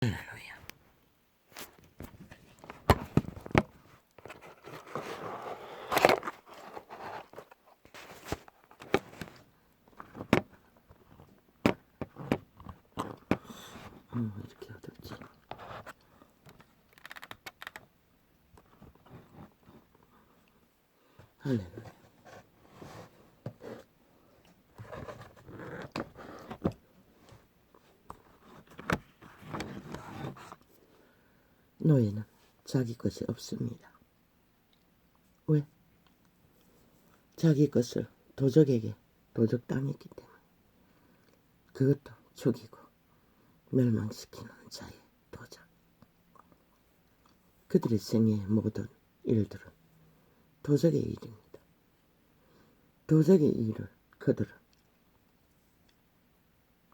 할렐루야. 이렇게 어둡지. 할렐루야. 노예는 자기 것이 없습니다. 왜? 자기 것을 도적에게 도적당했기 때문에. 그것도 죽이고 멸망시키는 자의 도적. 그들의 생애의 모든 일들은 도적의 일입니다. 도적의 일을 그들은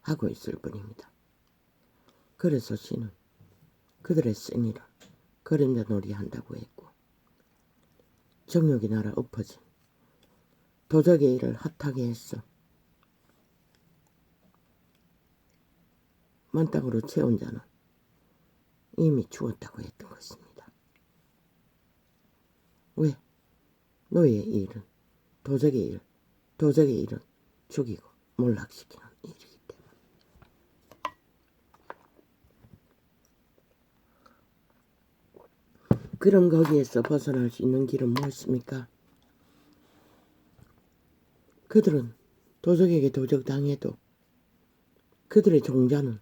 하고 있을 뿐입니다. 그래서 신은 그들의 생일을 그림자 놀이 한다고 했고, 정욕이 날아 엎어진 도적의 일을 핫하게 했어 만땅으로 채운 자는 이미 죽었다고 했던 것입니다. 왜? 노예의 일은 도적의 일은 죽이고 몰락시키는 일이기 때문에. 그럼 거기에서 벗어날 수 있는 길은 무엇입니까? 그들은 도적에게 도적당해도 그들의 종자는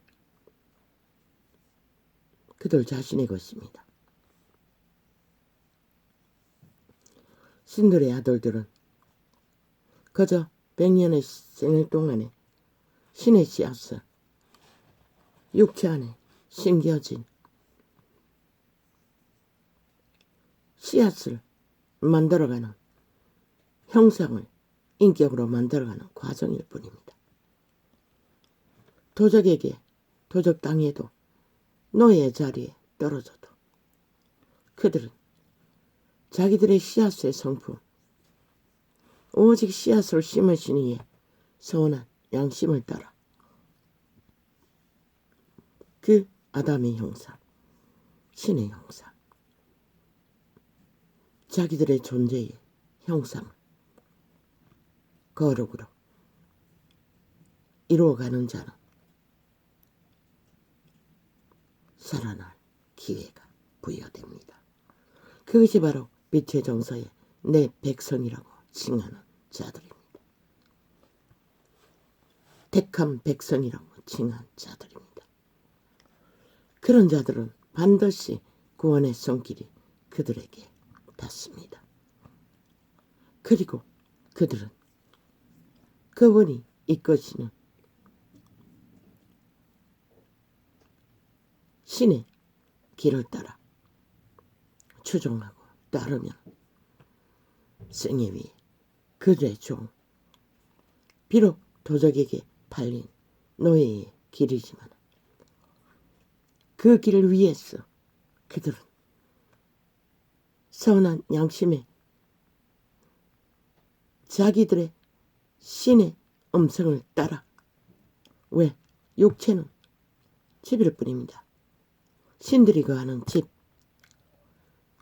그들 자신의 것입니다. 신들의 아들들은 그저 100년의 생애 동안에 신의 씨앗을 육체 안에 심겨진 씨앗을 만들어가는 형상을 인격으로 만들어가는 과정일 뿐입니다. 도적에게 도적당해도 노예의 자리에 떨어져도 그들은 자기들의 씨앗의 성품, 오직 씨앗을 심으신 이의 선한 양심을 따라 그 아담의 형상, 신의 형상, 자기들의 존재의 형상을 거룩으로 이루어가는 자는 살아날 기회가 부여됩니다. 그것이 바로 빛의 정서에 내 백성이라고 칭하는 자들입니다. 택한 백성이라고 칭한 자들입니다. 그런 자들은 반드시 구원의 손길이 그들에게 닿습니다. 그리고 그들은 그분이 이끄시는 신의 길을 따라 추종하고 따르면 생애 위에 그들의 종, 비록 도적에게 팔린 노예의 길이지만 그 길을 위해서 그들은 선한 양심에 자기들의 신의 음성을 따라, 왜? 육체는 집일 뿐입니다. 신들이 거하는 집,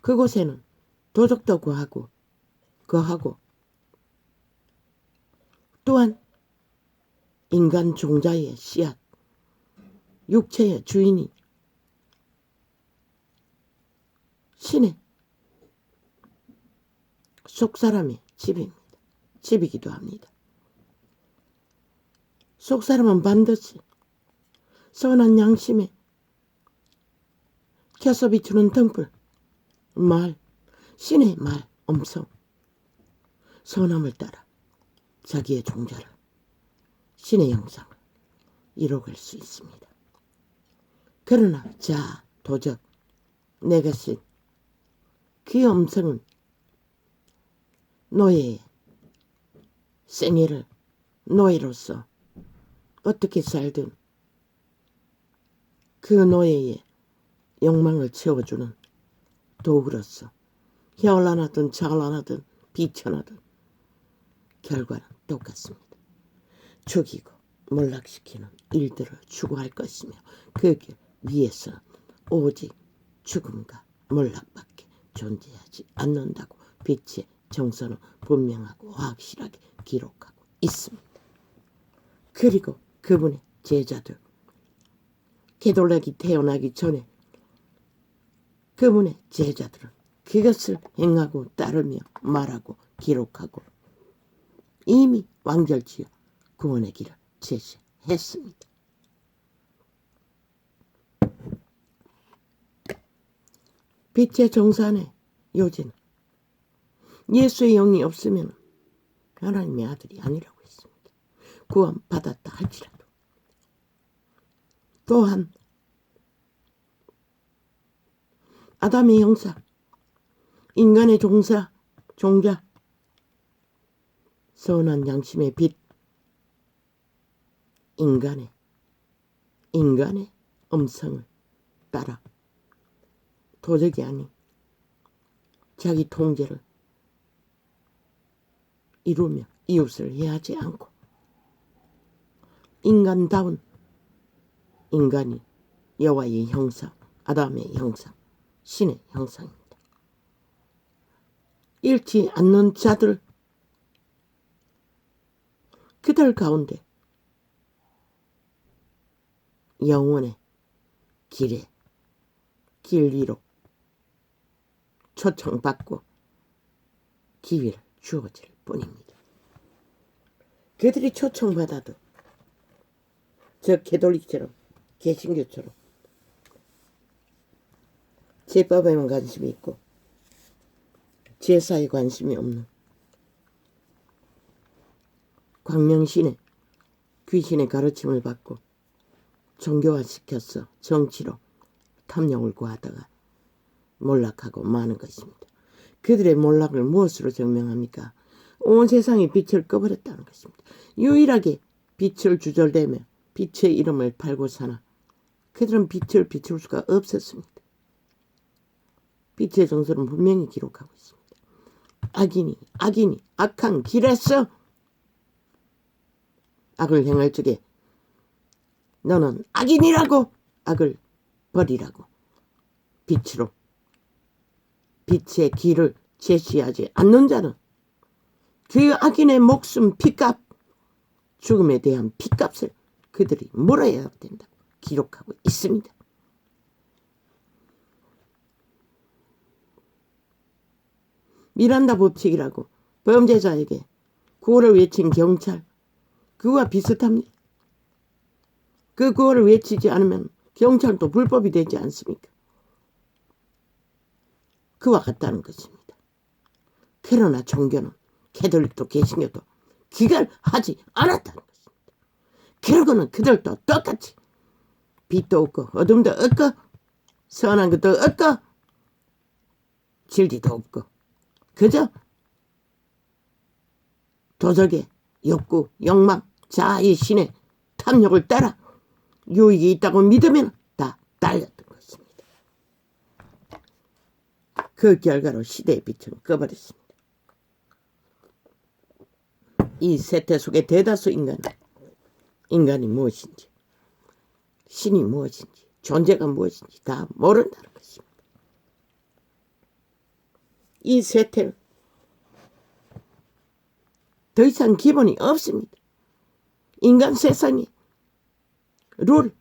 그곳에는 도적도 거하고 또한 인간 종자의 씨앗, 육체의 주인이 신의 속사람의 집이기도 합니다. 속사람은 반드시 선한 양심에 켜서 비추는 등불, 신의 말, 음성, 선함을 따라 자기의 종자를, 신의 형상을 이뤄갈 수 있습니다. 그러나 자, 도적, 내가 신, 그 음성은 노예의 생애를 노예로서 어떻게 살든 그 노예의 욕망을 채워주는 도구로서 현란하든 찬란하든 비천하든 결과는 똑같습니다. 죽이고 몰락시키는 일들을 추구할 것이며 그 길 위에서는 오직 죽음과 몰락밖에 존재하지 않는다고 빛의 정서는 분명하고 확실하게 기록하고 있습니다. 그리고 그분의 제자들, 게돌락이 태어나기 전에 그분의 제자들은 그것을 행하고 따르며 말하고 기록하고 이미 완결지어 구원의 길을 제시했습니다. 빛의 정산의 요지는 예수의 영이 없으면 하나님의 아들이 아니라고 했습니다. 구원 받았다 할지라도. 또한 아담의 형상, 인간의 종자, 선한 양심의 빛, 인간의 음성을 따라 도적이 아닌 자기 통제를 이루며 이웃을 해하지 않고 인간다운 인간이 여호와의 형상, 아담의 형상, 신의 형상입니다. 잃지 않는 자들, 그들 가운데 영혼의 길 위로 초청받고 기회를 주어질 뿐입니다. 그들이 초청받아도 저 개돌릭처럼 개신교처럼 제법에만 관심이 있고 제사에 관심이 없는 광명신의 귀신의 가르침을 받고 종교화시켜서 정치로 탐욕을 구하다가 몰락하고 마는 것입니다. 그들의 몰락을 무엇으로 증명합니까? 온 세상에 빛을 꺼버렸다는 것입니다. 유일하게 빛을 주절대며 빛의 이름을 팔고 사나 그들은 빛을 비출 수가 없었습니다. 빛의 정서는 분명히 기록하고 있습니다. 악인이 악한 길에서 악을 행할 적에 너는 악인이라고 악을 버리라고 빛으로 빛의 길을 제시하지 않는 자는 그 악인의 목숨 핏값, 죽음에 대한 핏값을 그들이 물어야 된다고 기록하고 있습니다. 미란다 법칙이라고 범죄자에게 구호를 외친 경찰, 그와 비슷합니다. 그 구호를 외치지 않으면 경찰도 불법이 되지 않습니까? 그와 같다는 것입니다. 그러나 종교는 캐톨릭도 개신교도 그걸 하지 않았다는 것입니다. 그러고는 그들도 똑같이 빛도 없고 어둠도 없고 선한 것도 없고 진리도 없고 그저 도적의 욕구, 욕망, 자아의 신의 탐욕을 따라 유익이 있다고 믿으면 다 달렸던 것입니다. 그 결과로 시대의 빛은 꺼버렸습니다. 이 세태 속의 대다수 인간이 무엇인지, 신이 무엇인지, 존재가 무엇인지 다 모른다는 것입니다. 이 세태는 더 이상 기본이 없습니다. 인간 세상에 룰,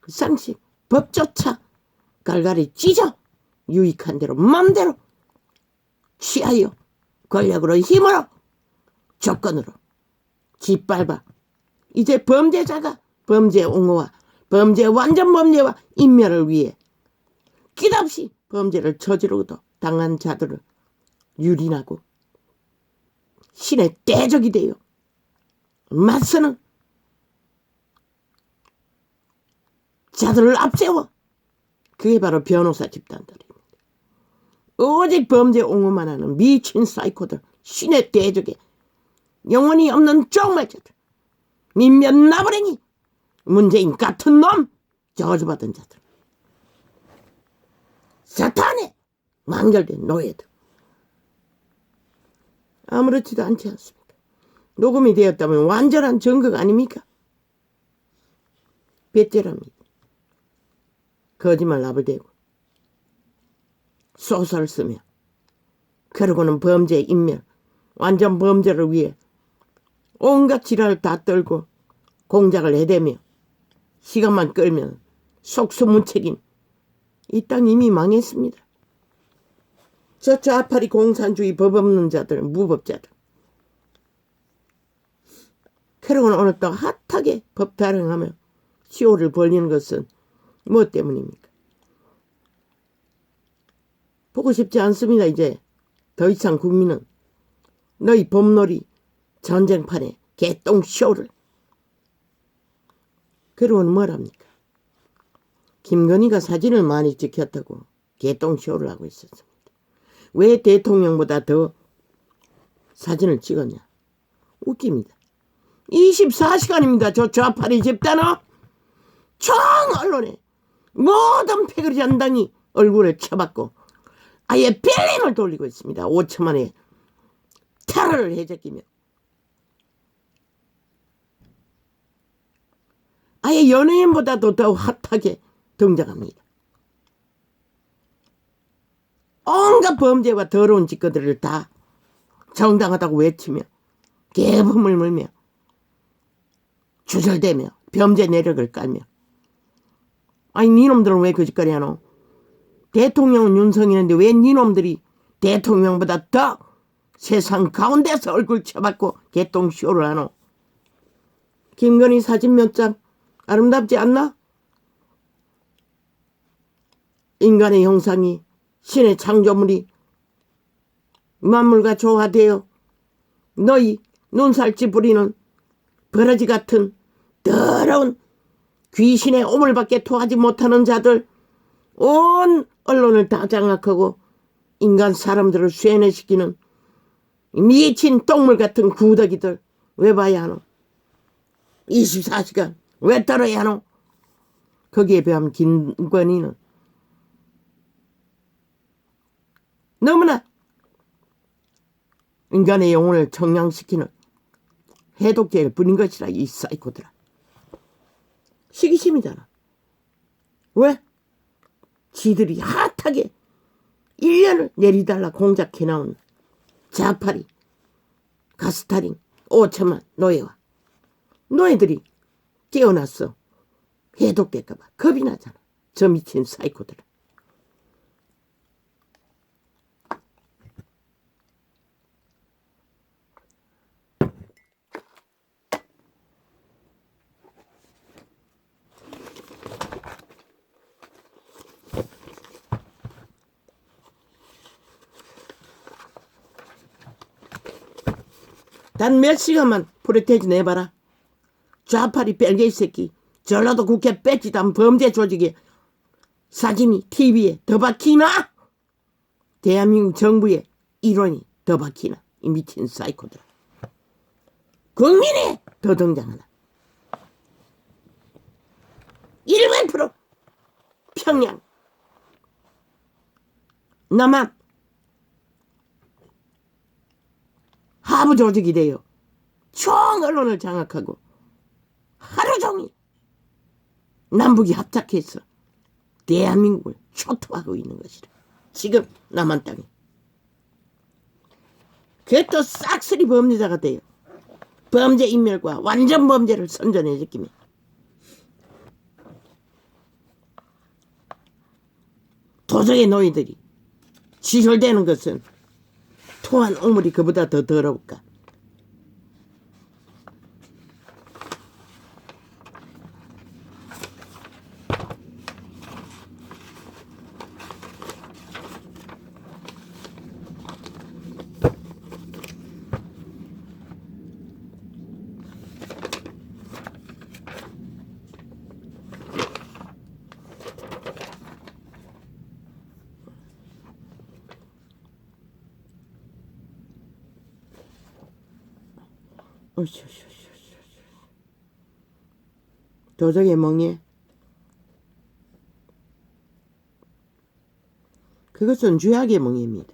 상식, 법조차 갈갈이 찢어 유익한 대로 마음대로 취하여 권력으로 힘으로 조건으로 짓밟아 이제 범죄자가 범죄 옹호와 범죄 완전 범죄와 인멸을 위해 끝없이 범죄를 저지르고도 당한 자들을 유린하고 신의 대적이 되어 맞서는 자들을 앞세워 그게 바로 변호사 집단들입니다. 오직 범죄 옹호만 하는 미친 사이코들, 신의 대적에 영혼이 없는 쪽말자들, 민면 나부랭이, 문재인 같은 놈, 저주받은 자들, 사탄에 완결된 노예들. 아무렇지도 않지 않습니까? 녹음이 되었다면 완전한 증거가 아닙니까? 배째랍니다. 거짓말 나불대고 소설 쓰며 그러고는 범죄 인멸 완전 범죄를 위해 온갖 지랄을 다 떨고 공작을 해대며 시간만 끌면 속수무책인 이 땅 이미 망했습니다. 저 좌파리 공산주의 법 없는 자들 무법자들 그러고는 오늘 또 핫하게 법 타령하며 시호를 벌리는 것은 뭐 때문입니까? 보고 싶지 않습니다. 이제 더 이상 국민은 너희 법놀이 전쟁판에 개똥쇼를. 그러고는 뭐랍니까? 김건희가 사진을 많이 찍혔다고 개똥쇼를 하고 있었습니다. 왜 대통령보다 더 사진을 찍었냐? 웃깁니다. 24시간입니다. 저 좌파리 집단은 총 언론에 모든 패거리 전당이 얼굴을 쳐박고 아예 빌림을 돌리고 있습니다. 5천만에 테러를 해제끼며 아예 연예인보다도 더 핫하게 등장합니다. 온갖 범죄와 더러운 짓거리를 다 정당하다고 외치며 개범을 물며 주절대며 범죄 내력을 깔며 아니 니놈들은 왜 그 짓거리 하노? 대통령은 윤석열인데 왜 니놈들이 대통령보다 더 세상 가운데서 얼굴 쳐박고 개똥쇼를 하노? 김건희 사진 몇 장 아름답지 않나? 인간의 형상이 신의 창조물이 만물과 조화되어 너희 눈살찌 부리는 버러지 같은 더러운 귀신의 오물밖에 토하지 못하는 자들 온 언론을 다 장악하고 인간 사람들을 쇠뇌시키는 미친 똥물 같은 구더기들 왜 봐야 하노? 24시간 왜 떨어야 하노? 거기에 비하면 김건희는 너무나 인간의 영혼을 청량시키는 해독제를 뿌린 것이라 이 사이코들아. 시기심이잖아. 왜? 지들이 핫하게 1년을 내리달라 공작해 나온 자파리 가스타링 5천만 노예와 노예들이 깨어났어. 해독될까봐 겁이 나잖아. 저 미친 사이코들아. 단 몇 시간만 프로테이지 내봐라. 좌파리 뺄개이 새끼 전라도 국회 뺏지단 범죄 조직의 사진이 TV에 더 박히나? 대한민국 정부의 일원이 더 박히나? 이 미친 사이코들. 국민이 더 등장하나? 100% 평양 남한 하부 조직이 돼요. 총 언론을 장악하고 하루 종일 남북이 합작해서 대한민국을 초토하고 있는 것이라. 지금 남한 땅에. 그게 또 싹쓸이 범죄자가 돼요. 범죄 인멸과 완전 범죄를 선전해 제끼며 도적의 노예들이 시설되는 것은 토한 오물이 그보다 더 더러울까? 도적의 멍에 그것은 죄악의 멍에입니다.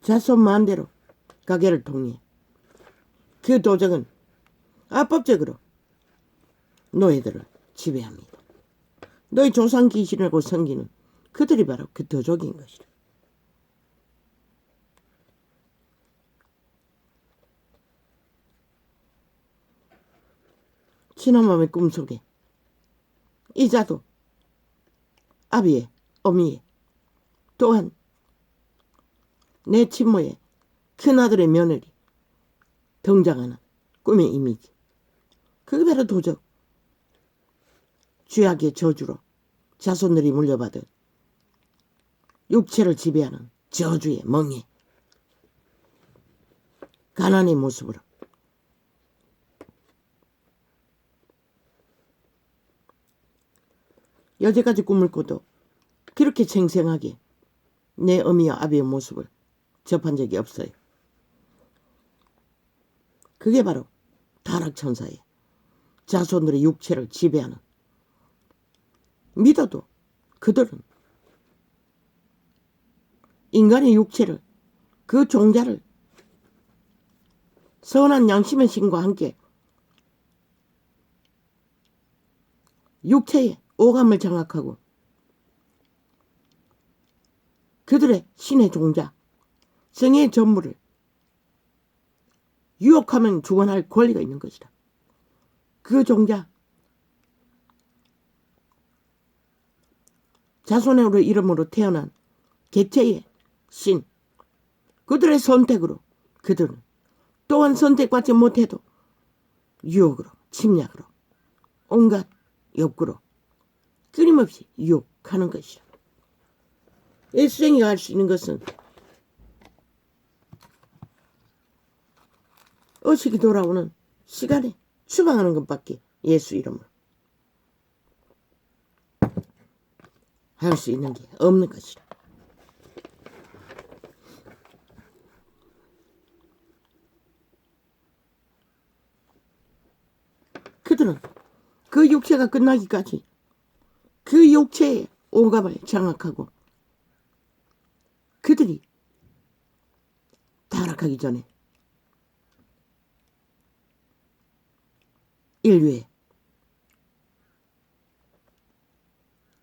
자손 마음대로 가게를 통해 그 도적은 합법적으로 노예들을 지배합니다. 너희 조상 귀신이라고 섬기는 그들이 바로 그 더족인 것이다. 지난밤의 꿈속에 이자도 아비의 어미의 또한 내 친모의 큰아들의 며느리 등장하는 꿈의 이미지. 그게 바로 도적 죄악의 저주로 자손들이 물려받은 육체를 지배하는 저주의 멍에 가난의 모습으로 여태까지 꿈을 꿔도 그렇게 생생하게 내 어미와 아비의 모습을 접한 적이 없어요. 그게 바로 타락천사의 자손들의 육체를 지배하는, 믿어도 그들은 인간의 육체를, 그 종자를 선한 양심의 신과 함께 육체의 오감을 장악하고 그들의 신의 종자, 성의 전부를 유혹하면 주관할 권리가 있는 것이다. 그 종자, 자손의 이름으로 태어난 개체의 신, 그들의 선택으로 그들은 또한 선택받지 못해도 유혹으로, 침략으로, 온갖 욕구로 끊임없이 유혹하는 것이다. 일수쟁이가 할 수 있는 것은 의식이 돌아오는 시간에 추방하는 것밖에 예수 이름으로 할 수 있는 게 없는 것이다. 그들은 그 육체가 끝나기까지 그 육체의 오감을 장악하고 그들이 타락하기 전에 인류의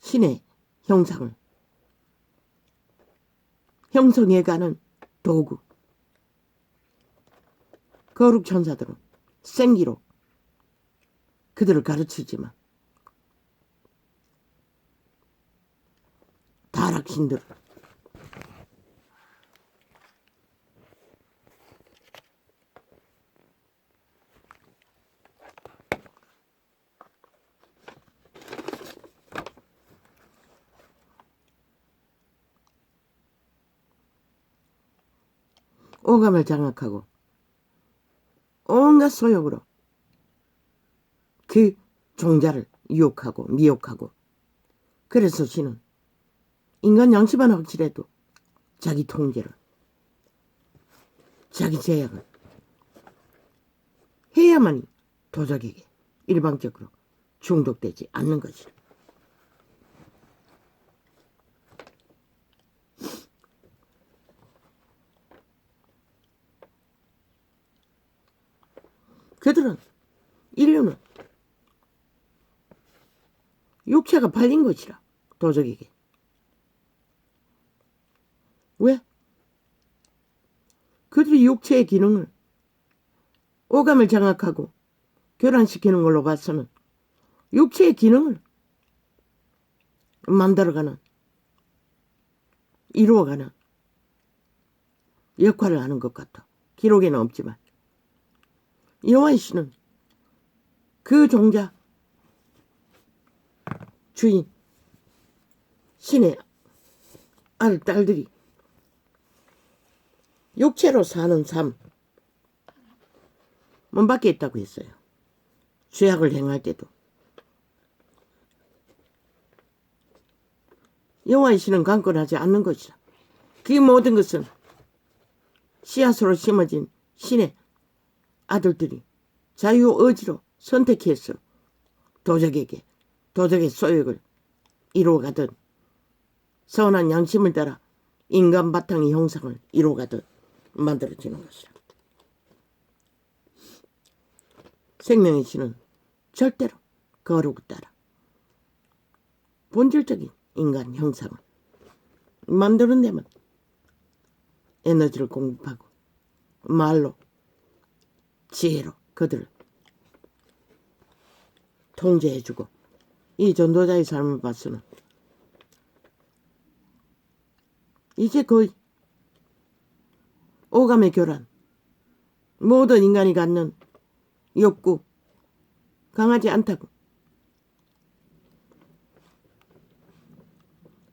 신의 형상을 형성해가는 도구, 거룩 천사들은 생기로 그들을 가르치지만 타락신들은 오감을 장악하고 온갖 소욕으로 그 종자를 유혹하고 미혹하고, 그래서 신은 인간 양심 하나 확실해도 자기 통제를, 자기 제약을 해야만이 도적에게 일방적으로 중독되지 않는 것이다. 그들은, 인류는 육체가 팔린 것이라 도적에게. 왜? 그들이 육체의 기능을 오감을 장악하고 교란시키는 걸로 봐서는 육체의 기능을 만들어가는, 이루어가는 역할을 하는 것 같아. 기록에는 없지만 여호와의 신은 그 종자 주인 신의 아들 딸들이 육체로 사는 삶 문 밖에 있다고 했어요. 죄악을 행할 때도 여호와의 신은 강권하지 않는 것이다. 그 모든 것은 씨앗으로 심어진 신의 아들들이 자유의지로 선택해서 도적에게, 도적의 소욕을 이루어가듯 선한 양심을 따라 인간 바탕의 형상을 이루어가듯 만들어지는 것이다. 생명의 신은 절대로 거룩을 따라 본질적인 인간 형상을 만드는 데만 에너지를 공급하고 말로 지혜로 그들을 통제해주고, 이 전도자의 삶을 봐서는 이제 거의 오감의 교란, 모든 인간이 갖는 욕구 강하지 않다고,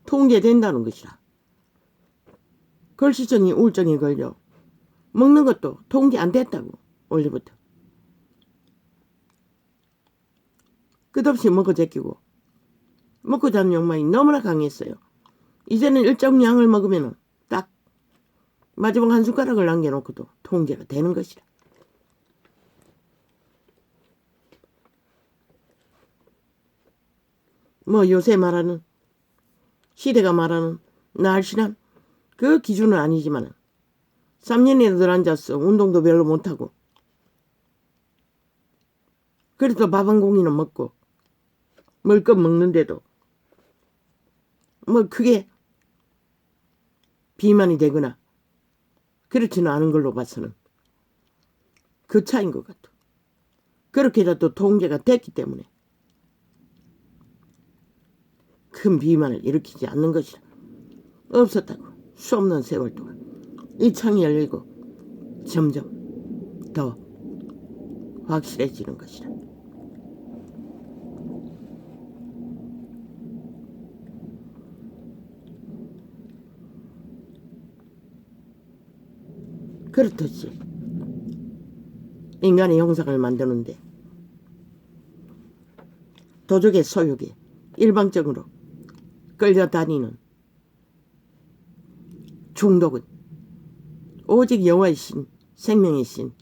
통제된다는 것이라. 걸시성이 우울증에 걸려 먹는 것도 통제 안 됐다고. 원래부터 끝없이 먹고 제끼고 먹고 자는 욕망이 너무나 강했어요. 이제는 일정 양을 먹으면 딱 마지막 한 숟가락을 남겨놓고도 통제가 되는 것이라. 뭐 요새 말하는, 시대가 말하는 날씬한 그 기준은 아니지만 3년이나 늘 앉아서 운동도 별로 못하고 그래도 밥 한 공기는 먹고 먹을 것 먹는데도 뭐 크게 비만이 되거나 그렇지는 않은 걸로 봐서는 그 차이인 것 같아. 그렇게라도 통제가 됐기 때문에 큰 비만을 일으키지 않는 것이라. 없었다고. 수없는 세월 동안 이 창이 열리고 점점 더 확실해지는 것이라. 그렇듯이 인간의 형상을 만드는데 도적의 소욕에 일방적으로 끌려다니는 중독은 오직 여호와의 신, 생명의 신,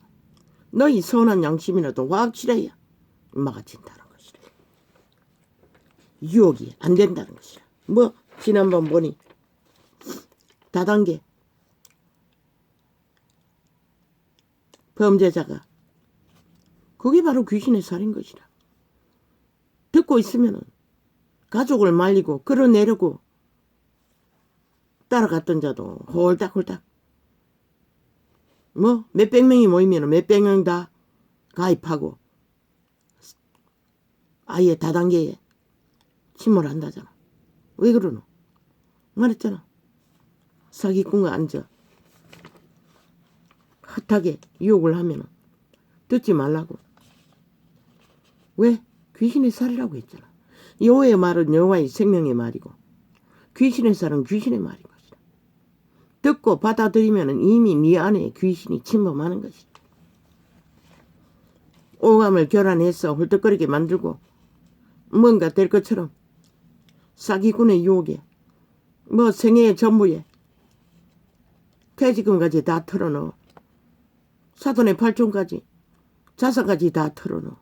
너희 선한 양심이라도 확실해야 막아진다는 것이라. 유혹이 안 된다는 것이라. 뭐 지난번 보니 다단계 범죄자가 그게 바로 귀신의 살인 것이라. 듣고 있으면은 가족을 말리고 끌어내려고 따라갔던 자도 홀딱홀딱 뭐 몇백 명이 모이면 몇백 명 다 가입하고 아예 다단계에 침몰한다잖아. 왜 그러노? 말했잖아. 사기꾼과 앉아 헛하게 유혹을 하면 듣지 말라고. 왜? 귀신의 살이라고 했잖아. 여호와의 말은 여호와의 생명의 말이고 귀신의 살은 귀신의 말인 것이다. 듣고 받아들이면 이미 네 안에 귀신이 침범하는 것이다. 오감을 교란해서 헐떡거리게 만들고 뭔가 될 것처럼 사기꾼의 유혹에 뭐 생애의 전부에 퇴직금까지 다 털어넣어. 사돈의 팔촌까지 자산까지 다 털어넣어.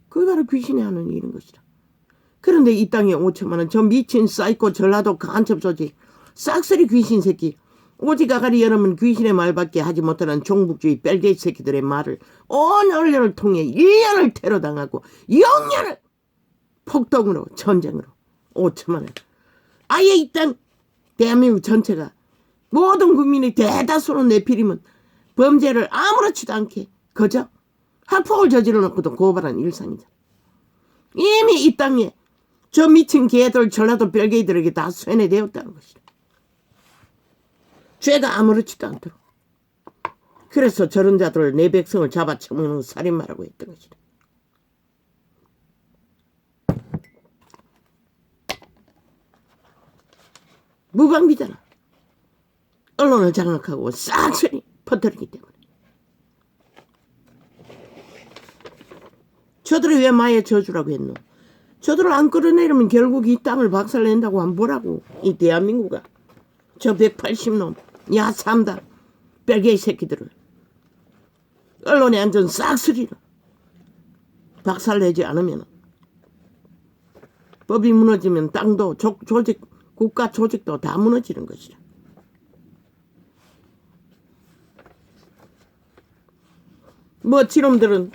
그게 바로 귀신이 하는 일인 것이다. 그런데 이 땅에 5천만 원 저 미친 사이코 전라도 간첩 조직 싹쓸이 귀신 새끼 오직 아가리 여러분 귀신의 말밖에 하지 못하는 종북주의 뺄개이 새끼들의 말을 온 언론을 통해 1년을 테러당하고 0년을 폭동으로 전쟁으로 5천만 원 아예 이 땅 대한민국 전체가 모든 국민의 대다수로 내피리면 범죄를 아무렇지도 않게 그저 학폭을 저질러 놓고도 고발한 일상이다. 이미 이 땅에 저 미친 개들 전라도 별개이들에게 다 쇠뇌되었다는 것이다. 죄가 아무렇지도 않도록. 그래서 저런 자들을 내 백성을 잡아쳐먹는 살인마라고 했던 것이다. 무방비잖아. 언론을 장악하고 싹쓸이 퍼뜨리기 때문에. 저들이 왜 마의 저주라고 했노? 저들을 안 끌어내려면 결국 이 땅을 박살낸다고 안 보라고. 이 대한민국아. 저 180놈 야삼다 뺄개이 새끼들을 언론에 앉은 싹쓸이를 박살내지 않으면 법이 무너지면 땅도 조직 국가 조직도 다 무너지는 것이라. 뭐 지놈들은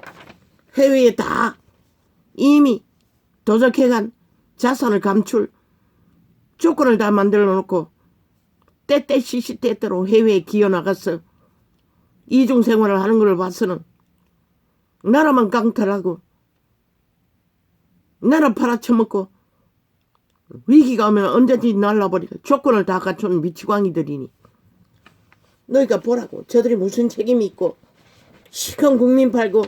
해외에 다 이미 도적해간 자산을 감출 조건을 다 만들어 놓고 때때 시시때때로 해외에 기어 나가서 이중생활을 하는 걸 봐서는 나라만 강탈하고 나라 팔아쳐먹고 위기가 오면 언제든지 날라버리고 조건을 다 갖춘 미치광이들이니 너희가 보라고. 저들이 무슨 책임이 있고 시큰 국민 팔고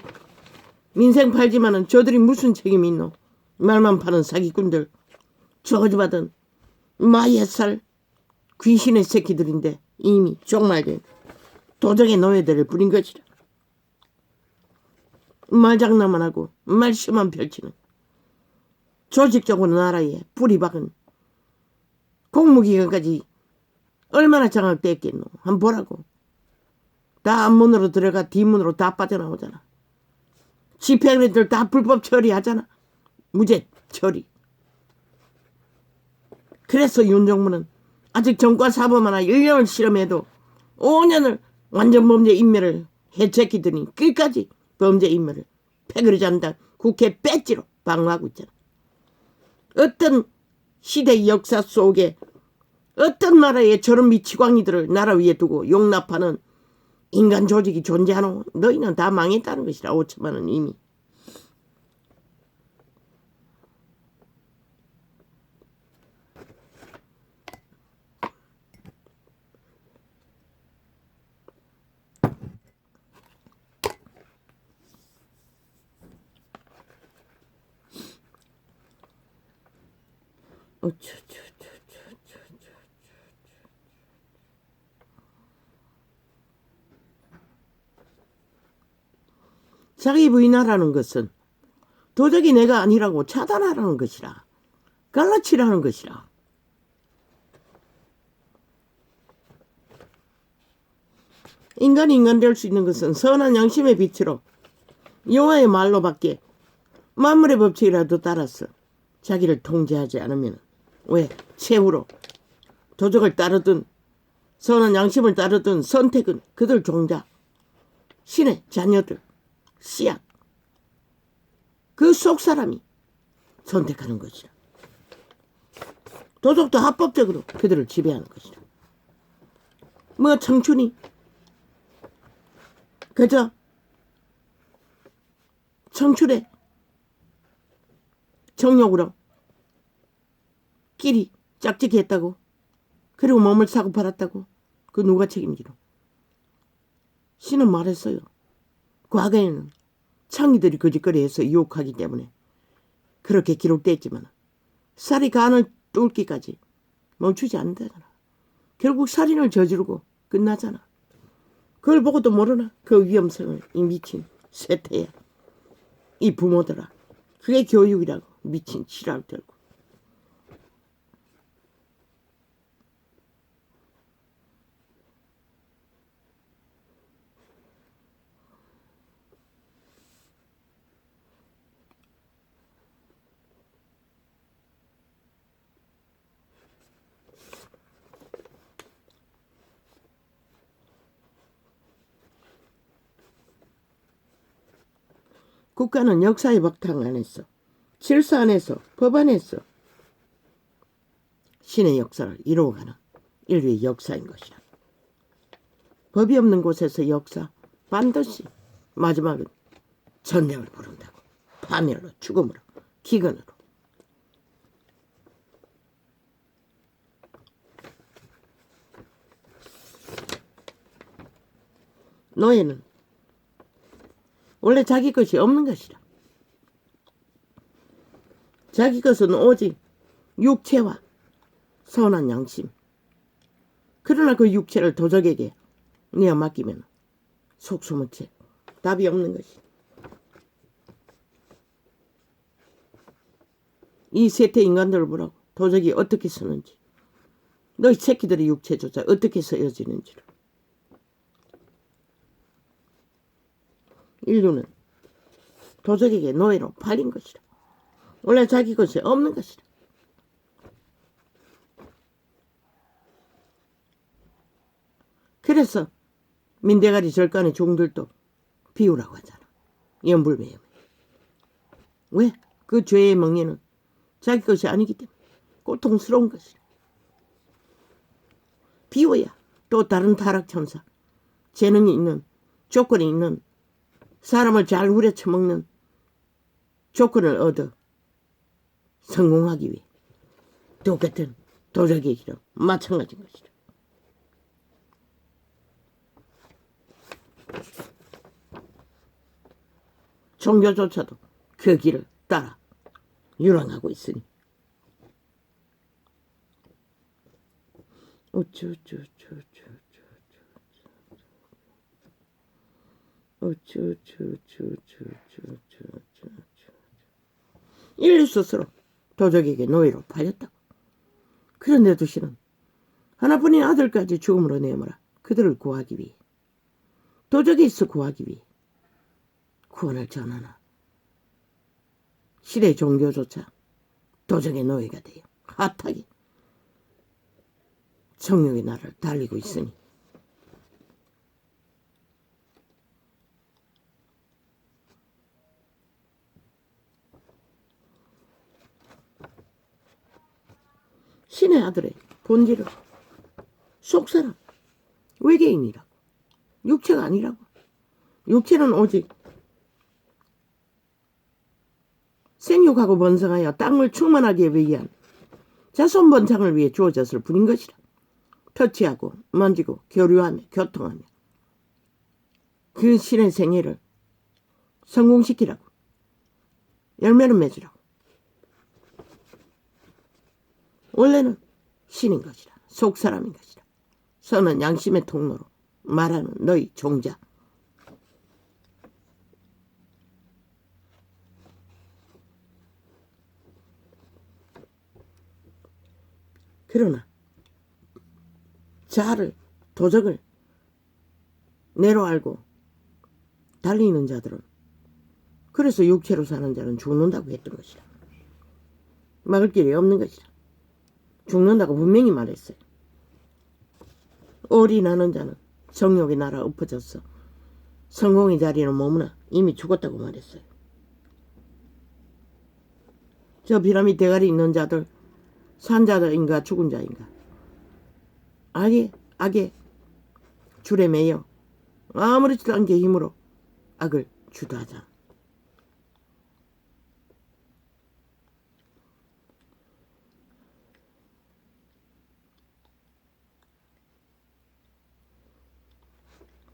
민생 팔지만은 저들이 무슨 책임이 있노. 말만 파는 사기꾼들, 저주받은 마옛살 귀신의 새끼들인데 이미 쪽말된 도적의 노예들을 부린 것이라. 말장난만 하고 말씨만 펼치는 조직적으로 나라에 뿌리 박은 공무기관까지 얼마나 장악됐겠노. 한번 보라고. 다 앞문으로 들어가 뒷문으로 다 빠져나오잖아. 집행들을 다 불법 처리하잖아. 무죄 처리. 그래서 윤정무는 아직 정과 사범 하나 1년을 실험해도 5년을 완전 범죄 인멸을 해체키더니 끝까지 범죄 인멸을 패거리 잔다 국회 배지로 방어하고 있잖아. 어떤 시대 역사 속에 어떤 나라에 저런 미치광이들을 나라 위에 두고 용납하는 인간 조직이 존재하노. 너희는 다 망했다는 것이라. 5천만 원 이미. 자기 부인하라는 것은 도적이 내가 아니라고 차단하라는 것이라. 갈라치라는 것이라. 인간이 인간 될 수 있는 것은 선한 양심의 빛으로 여호와의 말로밖에 만물의 법칙이라도 따라서 자기를 통제하지 않으면 왜 최후로 도적을 따르든 선한 양심을 따르든 선택은 그들 종자 신의 자녀들 씨앗 그 속 사람이 선택하는 것이라. 도적도 합법적으로 그들을 지배하는 것이라. 뭐 청춘이 그저 청춘의 정욕으로 끼리 짝짓기 했다고 그리고 몸을 사고 팔았다고 그 누가 책임지노. 신은 말했어요. 과거에는 창이들이 거짓거리해서 유혹하기 때문에 그렇게 기록됐지만 살이 간을 뚫기까지 멈추지 않는다잖아. 결국 살인을 저지르고 끝나잖아. 그걸 보고도 모르나? 그 위험성을. 이 미친 쇠퇴야. 이 부모들아. 그게 교육이라고. 미친 지랄 들고. 국가는 역사의 바탕 안에서 질서 안에서 법 안에서 신의 역사를 이루어가는 인류의 역사인 것이라. 법이 없는 곳에서 역사 반드시 마지막은 전쟁을 부른다고. 파멸로 죽음으로 기근으로. 노예는 원래 자기 것이 없는 것이라. 자기 것은 오직 육체와 선한 양심. 그러나 그 육체를 도적에게 내어 맡기면 속수무책 답이 없는 것이. 이 세태 인간들을 보라고. 도적이 어떻게 쓰는지. 너희 새끼들의 육체조차 어떻게 쓰여지는지를. 인류는 도적에게 노예로 팔린 것이라. 원래 자기 것이 없는 것이라. 그래서 민대가리 절간의 종들도 비우라고 하잖아. 연불매염. 왜? 그 죄의 멍에는 자기 것이 아니기 때문에 고통스러운 것이라. 비워야 또 다른 타락천사, 재능이 있는, 조건이 있는, 사람을 잘 후려쳐먹는 조건을 얻어 성공하기 위해 똑같은 도적의 길은 마찬가지인 것이다. 종교조차도 그 길을 따라 유랑하고 있으니 인류 스스로 도적에게 노예로 팔렸다고. 그런데도 신은 하나뿐인 아들까지 죽음으로 내모라 그들을 구하기 위해, 도적에서 구하기 위해 구원을 전하나 시대 종교조차 도적의 노예가 되어 핫하게 정욕의 나라를 달리고 있으니 신의 아들의 본질은 속사람, 외계인이라고. 육체가 아니라고. 육체는 오직 생육하고 번성하여 땅을 충만하게 위한 자손 번창을 위해 주어졌을 뿐인 것이라. 터치하고 만지고 교류하며 교통하며 그 신의 생애를 성공시키라고. 열매는 맺으라고. 원래는 신인 것이라. 속사람인 것이라. 선은 양심의 통로로 말하는 너희 종자. 그러나 자아를, 도적을 내로 알고 달리는 자들은, 그래서 육체로 사는 자는 죽는다고 했던 것이라. 막을 길이 없는 것이라. 죽는다고 분명히 말했어요. 올인하는 자는 정욕의 나라 엎어져서 성공의 자리는 머무나 이미 죽었다고 말했어요. 저 피라미드 대가리 있는 자들 산 자인가 죽은 자인가, 악의 줄에 매여 아무렇지도 않게 힘으로 악을 주도하자.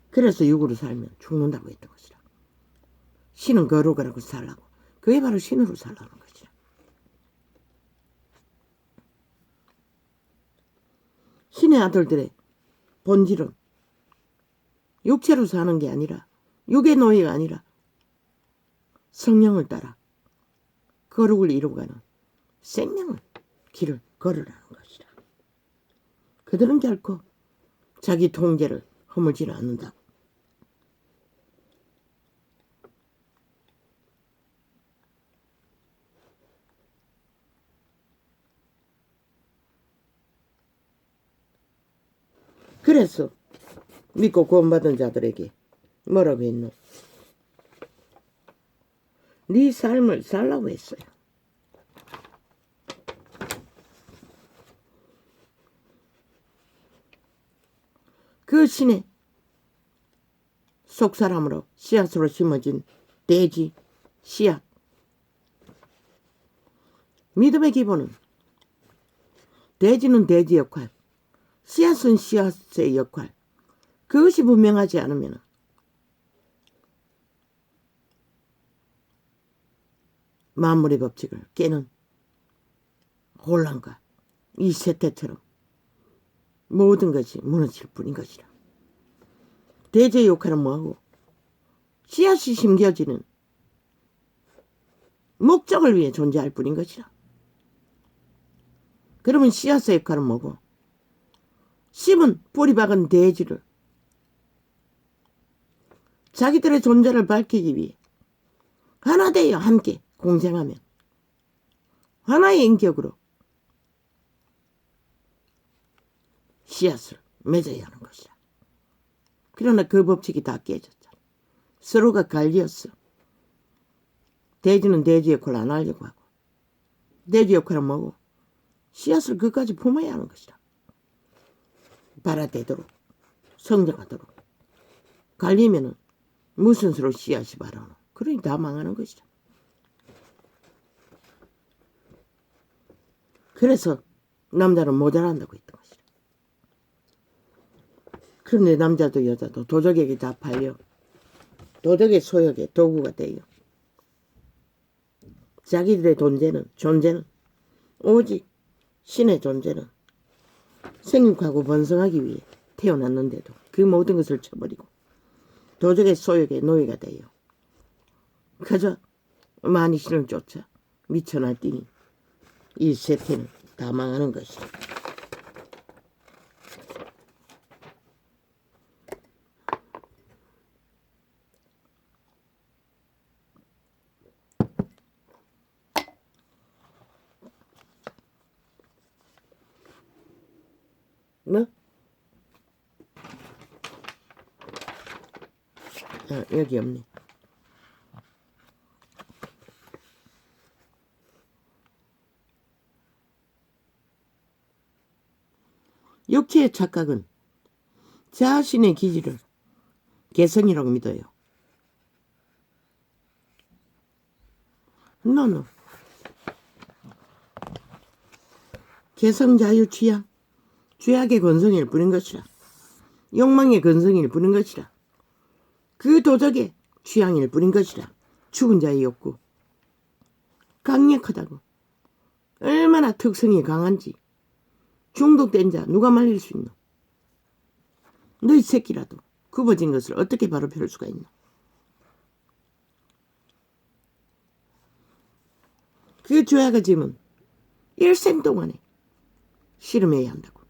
그래서 육으로 살면 죽는다고 했던 것이라. 신은 거룩하라고 살라고. 그게 바로 신으로 살라는 것이라. 신의 아들들의 본질은 육체로 사는 게 아니라, 육의 노예가 아니라 성령을 따라 거룩을 이루어가는 생명을 길을 걸으라는 것이라. 그들은 결코 자기 통제를 허물지는 않는다고. 그래서 믿고 구원받은 자들에게 뭐라고 했노? 네 삶을 살라고 했어요. 그 신의 속사람으로 씨앗으로 심어진 돼지 씨앗. 믿음의 기본은 돼지는 돼지 역할, 씨앗은 씨앗의 역할, 그것이 분명하지 않으면 만물의 법칙을 깨는 혼란과 이 세태처럼 모든 것이 무너질 뿐인 것이라. 돼지의 역할은 뭐하고, 씨앗이 심겨지는 목적을 위해 존재할 뿐인 것이라. 그러면 씨앗의 역할은 뭐고, 심은 뿌리 박은 돼지를 자기들의 존재를 밝히기 위해 하나 되어 함께 공생하며 하나의 인격으로 씨앗을 맺어야 하는 것이라. 그러나 그 법칙이 다 깨졌잖아. 서로가 갈리었어. 돼지는 돼지 역할을 안 하려고 하고, 돼지 역할은 뭐고? 씨앗을 끝까지 품어야 하는 것이다. 발화되도록 성장하도록. 갈리면은 무슨 수로 씨앗이 발하노? 그러니 다 망하는 것이다. 그래서 남자는 모자란다고 했던 것이다. 그런데 남자도 여자도 도적에게 다 팔려 도적의 소욕의 도구가 돼요. 자기들의 존재는 오직 신의 존재는 생육하고 번성하기 위해 태어났는데도 그 모든 것을 쳐버리고 도적의 소욕의 노예가 돼요. 그저 많이 신을 쫓아 미쳐날뛰니 이 세태는 다 망하는 것이다. 뭐? 여기 없네. 육체의 착각은 자신의 기질을 개성이라고 믿어요. 노노. 개성 자유 취향. 죄악의 건성일 뿐인 것이라. 욕망의 건성일 뿐인 것이라. 그 도적의 취향일 뿐인 것이라. 죽은 자의 욕구. 강력하다고. 얼마나 특성이 강한지. 중독된 자 누가 말릴 수 있노? 너희 새끼라도 굽어진 것을 어떻게 바로 펼 수가 있노? 그 죄악의 짐은 일생 동안에 씨름해야 한다고.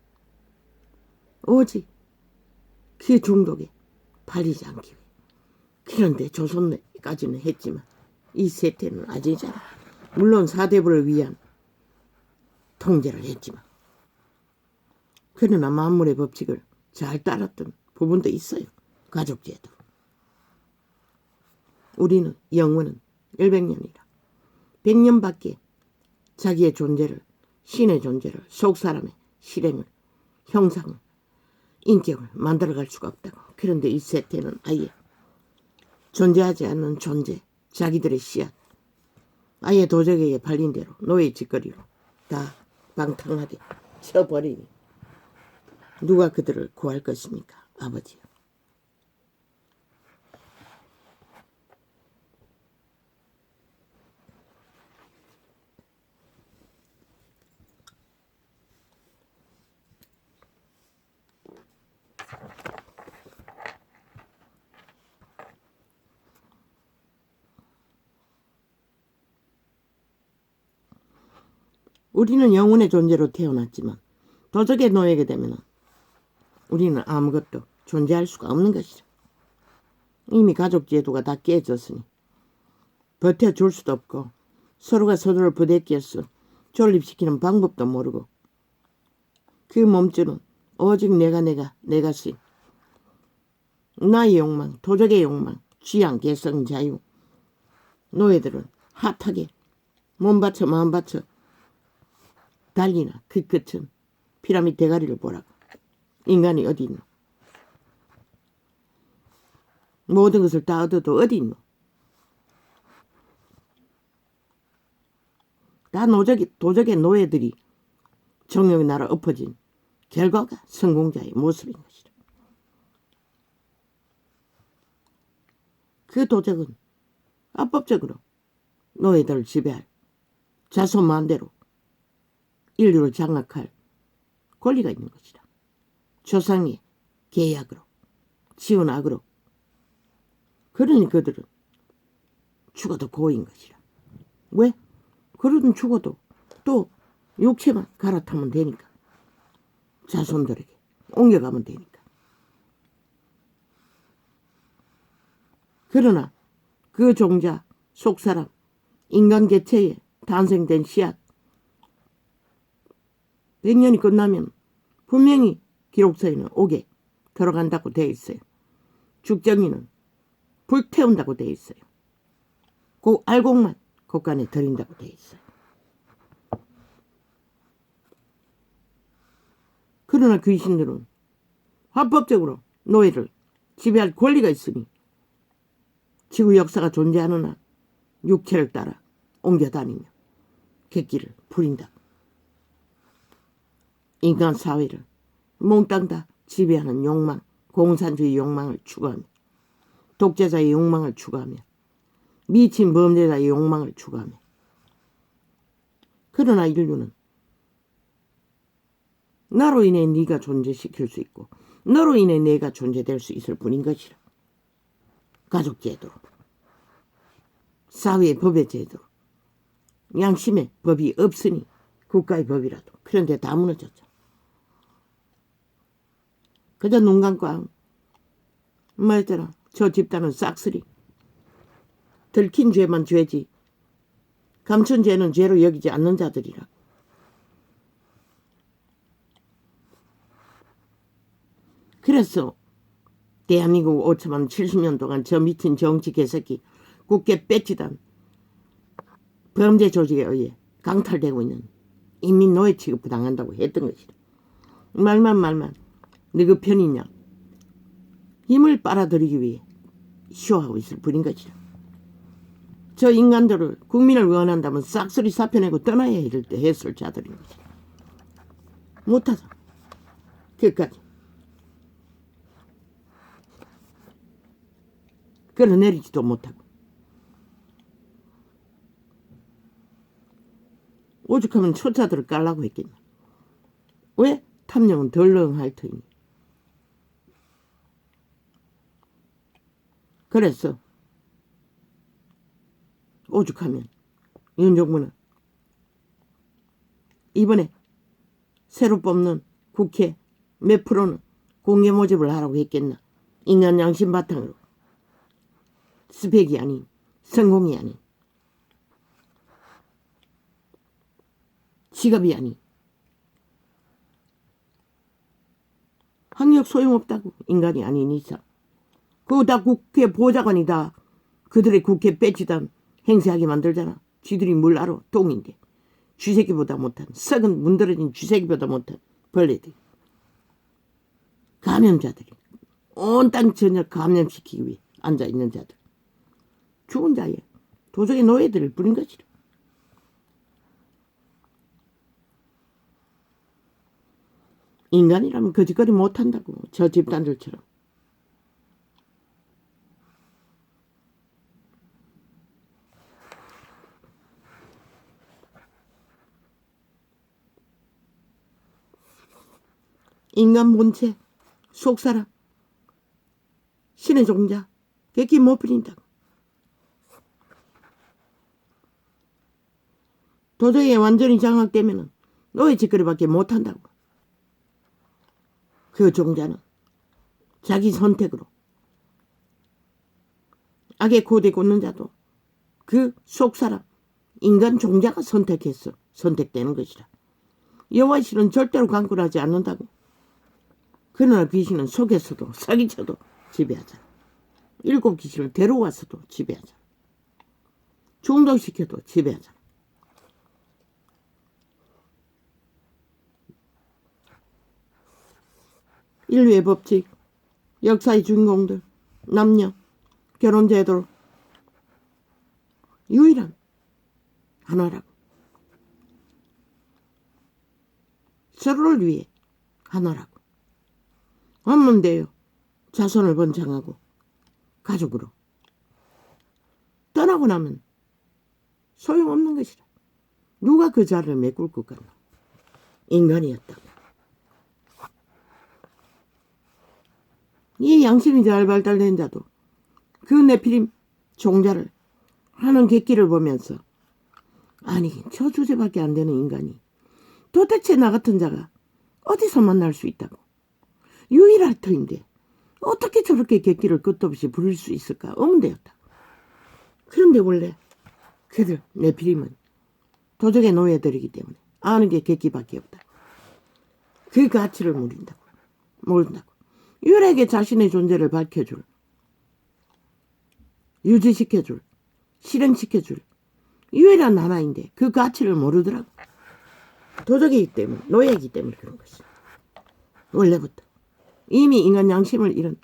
오직 그 중독에 팔리지 않기 위해. 그런데 조선까지는 했지만 이 세태는 아직이잖아. 물론 사대부를 위한 통제를 했지만 그러나 만물의 법칙을 잘 따랐던 부분도 있어요. 가족제도. 우리는 영원은 100년이라 100년밖에 자기의 존재를 신의 존재를 속사람의 실행을 형상을 인격을 만들어갈 수가 없다고. 그런데 이 세태는 아예 존재하지 않는 존재 자기들의 씨앗 아예 도적에게 팔린 대로 노예 짓거리로 다 방탕하게 쳐버리니 누가 그들을 구할 것입니까? 아버지요. 우리는 영혼의 존재로 태어났지만 도적의 노예가 되면 우리는 아무것도 존재할 수가 없는 것이죠. 이미 가족 제도가 다 깨졌으니 버텨줄 수도 없고 서로가 서로를 부대껴서 존립시키는 방법도 모르고 그 몸주는 오직 내가 신 나의 욕망, 도적의 욕망, 취향, 개성, 자유. 노예들은 핫하게 몸 바쳐 마음 바쳐 달리나 그 끝은 피라미드 대가리를 보라고. 인간이 어디 있노? 모든 것을 다 얻어도 어디 있노? 다 도적의 노예들이 정욕의 나라 엎어진 결과가 성공자의 모습인 것이다. 그 도적은 합법적으로 노예들을 지배할 자손만대로 인류를 장악할 권리가 있는 것이다. 조상의 계약으로 지은 악으로. 그러니 그들은 죽어도 고인 것이라. 왜? 그러든 죽어도 또 육체만 갈아타면 되니까. 자손들에게 옮겨가면 되니까. 그러나 그 종자, 속사람, 인간 개체에 탄생된 씨앗 100년이 끝나면 분명히 기록서에는 옥에 들어간다고 되어 있어요. 죽정이는 불태운다고 되어 있어요. 그 알곡만 곳간에 들인다고 되어 있어요. 그러나 귀신들은 합법적으로 노예를 지배할 권리가 있으니 지구 역사가 존재하는 한 육체를 따라 옮겨다니며 객기를 부린다. 인간 사회를 몽땅 다 지배하는 욕망, 공산주의 욕망을 추구하며 독재자의 욕망을 추구하며 미친 범죄자의 욕망을 추구하며 그러나 인류는 나로 인해 네가 존재시킬 수 있고 너로 인해 내가 존재될 수 있을 뿐인 것이라. 가족제도로, 사회의 법의 제도로, 양심의 법이 없으니 국가의 법이라도 그런데 다 무너졌죠. 그저 눈 감고 뭐였더라. 저 집단은 싹쓸이 들킨 죄만 죄지 감춘 죄는 죄로 여기지 않는 자들이라. 그래서 대한민국 5천만 70년 동안 저 미친 정치 개새끼 국회 빼치단 범죄 조직에 의해 강탈되고 있는 인민 노예 취급 당한다고 했던 것이다. 말만 너그 편이냐 힘을 빨아들이기 위해 쇼하고 있을 뿐인 것이다. 저 인간들을 국민을 원한다면 싹쓸이 사표내고 떠나야 했을 자들인 것이다. 못하다. 끝까지 끌어내리지도 못하고 오죽하면 초짜들을 깔라고 했겠나. 왜? 탐령은 덜렁할 터이니. 그래서 오죽하면 윤정부는 이번에 새로 뽑는 국회 몇 프로는 공개 모집을 하라고 했겠나. 인간 양심 바탕으로 스펙이 아닌 성공이 아닌 직업이 아닌 학력 소용없다고. 인간이 아닌 이상 그거 다 국회 보좌관이 다 그들의 국회 배치단 행세하게 만들잖아. 쥐들이 뭘 알아. 똥인데 쥐새끼보다 못한 썩은 문드러진 쥐새끼보다 못한 벌레들 감염자들이 온 땅 전역 감염시키기 위해 앉아있는 자들 죽은 자에 도적의 노예들을 부린 것이라. 인간이라면 거짓거리 못한다고. 저 집단들처럼. 인간 본체, 속사람, 신의 종자, 객기 못 부린다고. 도저히 완전히 장악되면 노예 짓거리밖에 못한다고. 그 종자는 자기 선택으로 악의 고대 꽂는 자도 그 속사람 인간 종자가 선택했어. 선택되는 것이라. 여호와의 신은 절대로 강굴하지 않는다고. 그러나 귀신은 속에서도 사기쳐도 지배하잖아. 7 귀신을 데려와서도 지배하잖아. 중독시켜도 지배하잖아. 인류의 법칙, 역사의 주인공들, 남녀, 결혼제도 유일한 하나라고. 서로를 위해 하나라고. 하면 돼요. 자손을 번창하고 가족으로. 떠나고 나면 소용없는 것이라. 누가 그 자리를 메꿀 것 같나. 인간이었다고. 이 양심이 잘 발달된 자도 그 네피림 종자를 하는 객기를 보면서 아니 저 주제밖에 안 되는 인간이 도대체 나 같은 자가 어디서 만날 수 있다고. 유일할 터인데 어떻게 저렇게 객기를 끝도 없이 부릴 수 있을까. 없는데였다. 그런데 원래 그들 네피림은 도적의 노예들이기 때문에 아는 게 객기밖에 없다. 그 가치를 모른다고. 유일하게 자신의 존재를 밝혀줄, 유지시켜줄, 실행시켜줄 유일한 하나인데 그 가치를 모르더라고. 도적이기 때문에, 노예이기 때문에 그런 것이다. 원래부터 이미 인간 양심을 잃은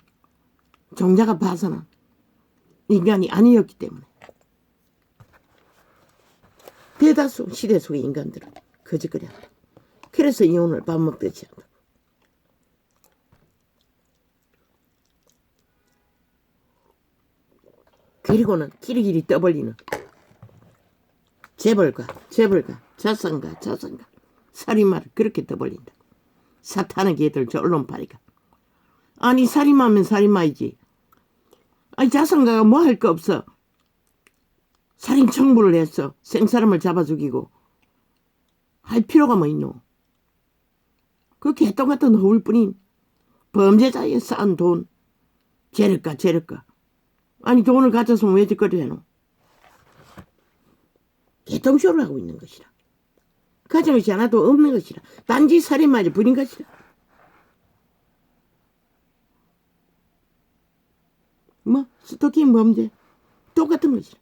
종자가 파산한 인간이 아니었기 때문에 대다수 시대 속의 인간들은 거짓거리 한다. 그래서 이혼을 밥 먹듯이 한다. 그리고는 끼리끼리 떠벌리는 재벌가 자산가 살인마를 그렇게 떠벌린다. 사탄의 개들 저 언론파리가. 아니 살인마면 살인마이지. 아니 자산가가 뭐 할 거 없어. 살인 청부를 했어. 생사람을 잡아 죽이고. 할 필요가 뭐 있노. 그 개똥 같은 허울뿐인 범죄자의 쌓은 돈. 재력가. 아니 돈을 가져서 왜 짓거리 해노. 개똥쇼를 하고 있는 것이라. 가진 것이 하나도 없는 것이라. 단지 살인마를 부린 것이라. 뭐 스토킹 범죄 똑같은 것이라.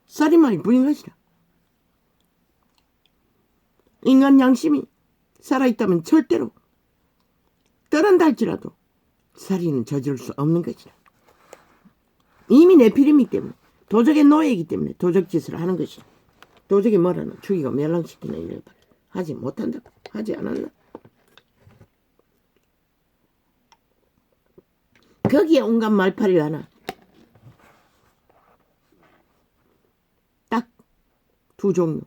살인마를 부린 것이라. 인간 양심이 살아있다면 절대로 떠난다 할지라도 살인은 저지를 수 없는 것이라. 이미 내피림이기 때문에 도적의 노예이기 때문에 도적짓을 하는 것이라. 도적이 뭐라는 죽이고 멸망시키는 일밖에 하지 못한다고. 하지 않았나. 거기에 온갖 말파리를 하나 딱 두 종류.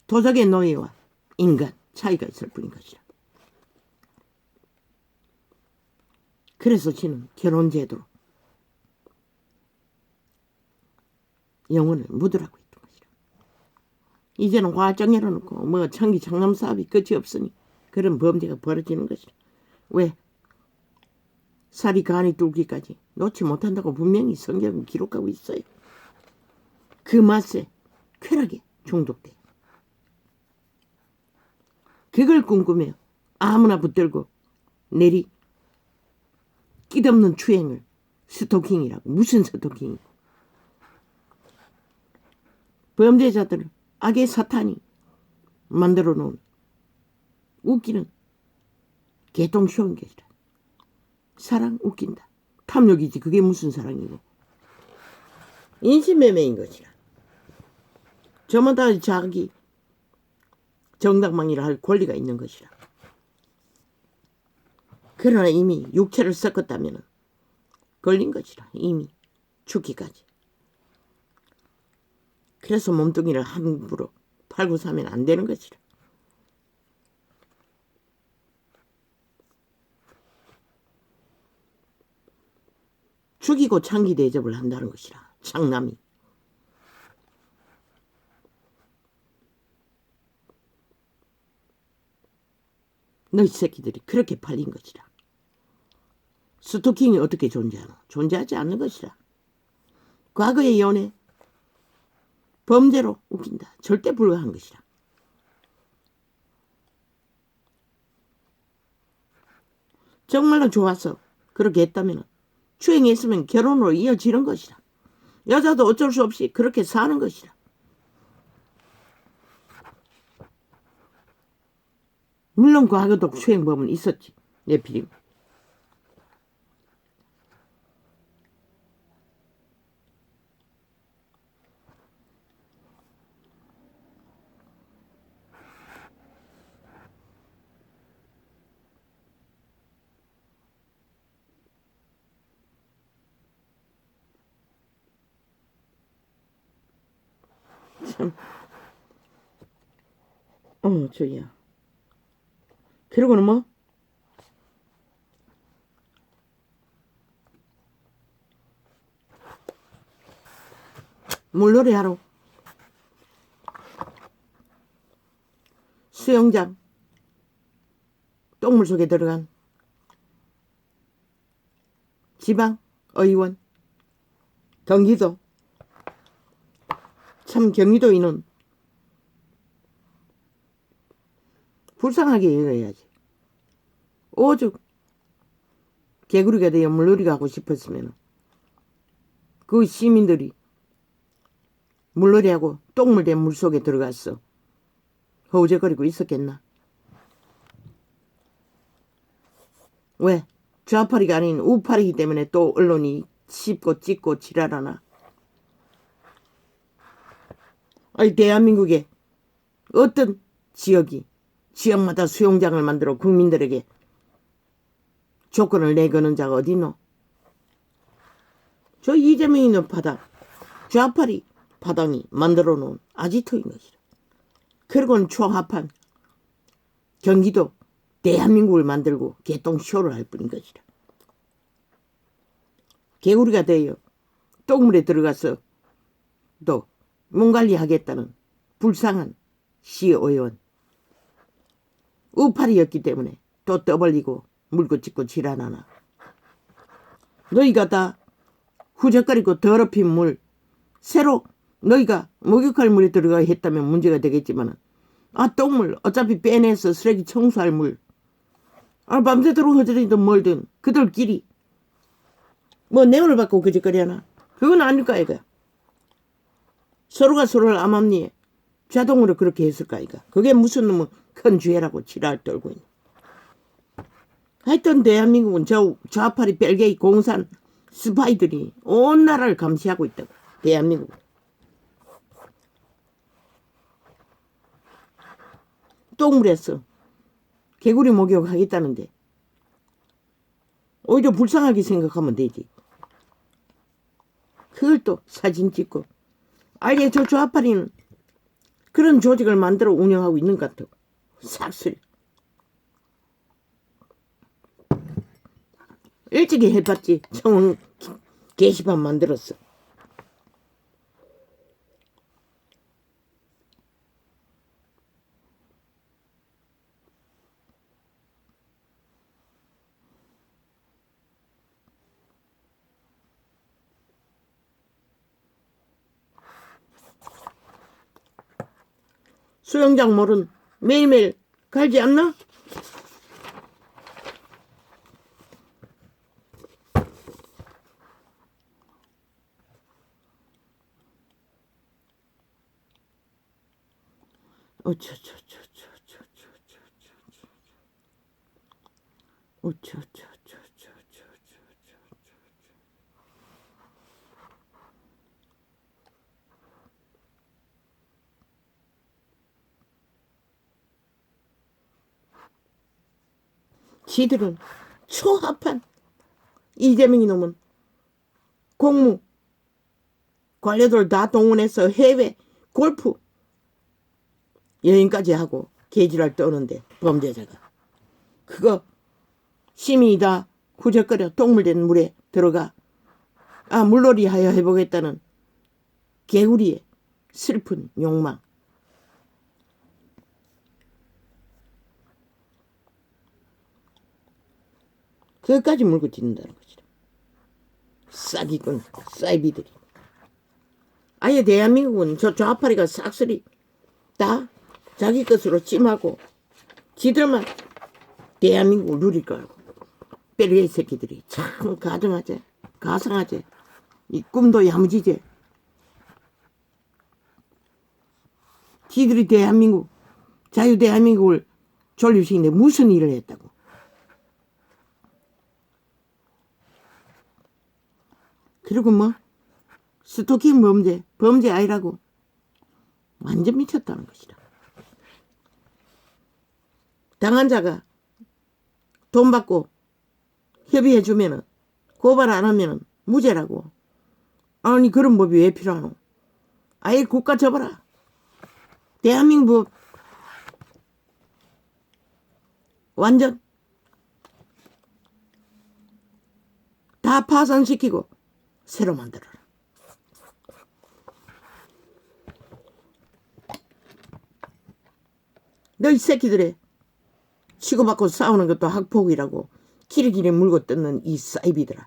도적의 노예와 인간 차이가 있을 뿐인 것이라. 그래서 지는 결혼제도로 영혼을 묻으라고 했던 것이라. 이제는 화정 열어놓고 뭐 청기 장남 사업이 끝이 없으니 그런 범죄가 벌어지는 것이라. 왜? 살이 간이 뚫기까지 놓지 못한다고 분명히 성경은 기록하고 있어요. 그 맛에 쾌락에 중독돼. 그걸 꿈꾸며 아무나 붙들고 내리 끼없는 추행을 스토킹이라고. 무슨 스토킹이고. 범죄자들을 악의 사탄이 만들어 놓은 웃기는 개똥쇼인 것이라. 사랑 웃긴다. 탐욕이지 그게 무슨 사랑이고. 인신매매인 것이라. 저만 다 자기 정당망이라 할 권리가 있는 것이라. 그러나 이미 육체를 섞었다면 걸린 것이라. 이미 죽기까지. 그래서 몸뚱이를 함부로 팔고 사면 안 되는 것이라. 죽이고 창기 대접을 한다는 것이라. 장남이. 너희 새끼들이 그렇게 팔린 것이라. 스토킹이 어떻게 존재하노? 존재하지 않는 것이라. 과거의 연애 범죄로 웃긴다. 절대 불가한 것이라. 정말로 좋아서 그렇게 했다면 추행했으면 결혼으로 이어지는 것이라. 여자도 어쩔 수 없이 그렇게 사는 것이라. 물론 과거도 추행범은 있었지. 내피림. 참. 저기야. 그러고는 뭐? 물놀이 하러 수영장 똥물 속에 들어간 지방 의원 경기도 참 경기도인은 불쌍하게 여겨야지. 오죽 개구리가 되어 물놀이가 하고 싶었으면 그 시민들이 물놀이하고 똥물 된 물속에 들어갔어. 허우적거리고 있었겠나? 왜? 좌파리가 아닌 우파리기 때문에 또 언론이 씹고 찢고 지랄하나? 아니 대한민국에 어떤 지역마다 수영장을 만들어 국민들에게 조건을 내거는 자가 어디 있노? 저 이재명이 있는 바닥, 좌파리 바닥이 만들어 놓은 아지트인 것이라. 그리고는 초합한 경기도 대한민국을 만들고 개똥쇼를 할 뿐인 것이라. 개구리가 되어 똥물에 들어가서 또 몸관리하겠다는 불쌍한 시의원. 우파리였기 때문에 또 떠벌리고 물고 찢고 지랄하나. 너희가 다 후적거리고 더럽힌 물, 새로 너희가 목욕할 물에 들어가 했다면 문제가 되겠지만 똥물 어차피 빼내서 쓰레기 청소할 물, 밤새도록 허저리든 멀든 그들끼리 뭐 뇌물 받고 그짓거리 하나? 그건 아닐까 이거. 서로가 서로를 암암리에 자동으로 그렇게 했을까 이거. 그게 무슨 놈의 큰 죄라고 지랄 떨고 있네. 하여튼 대한민국은 저 좌파리 벨게이 공산 스파이들이 온 나라를 감시하고 있다고. 대한민국. 똥물에서 개구리 목욕하겠다는데 오히려 불쌍하게 생각하면 되지. 그걸 또 사진 찍고 아예 저 좌파리는 그런 조직을 만들어 운영하고 있는 것 같아. 싹쓸이. 일찍이 해봤지. 청원 게시판 만들었어. 수영장 물은 매일매일 갈지 않나? 지들은 초합한 이재명이 놈은 공무 관료들 다 동원해서 해외 골프 여행까지 하고 개지랄 떠는데 범죄자가 그거 시민이 다 후적거려 똥물된 물에 들어가 물놀이 하여 해보겠다는 개구리의 슬픈 욕망. 그것까지 물고 짖는다는 거지. 싹이군, 사이비들이. 아예 대한민국은 저 좌파리가 싹쓸이 다 자기 것으로 찜하고 지들만 대한민국을 누릴 거라고. 뺄리의 새끼들이 참 가정하제, 가상하제, 이 꿈도 야무지제. 지들이 대한민국, 자유 대한민국을 존립시키는데 무슨 일을 했다고. 그리고 뭐 스토킹 범죄 아니라고. 완전 미쳤다는 것이다. 당한 자가 돈 받고 협의해주면은 고발 안 하면은 무죄라고. 아니 그런 법이 왜 필요하노? 아예 국가 접어라. 대한민국 완전 다 파산시키고 새로 만들어라. 너희 새끼들의 치고받고 싸우는 것도 학폭이라고 키리키리 물고 뜯는 이 사이비들아.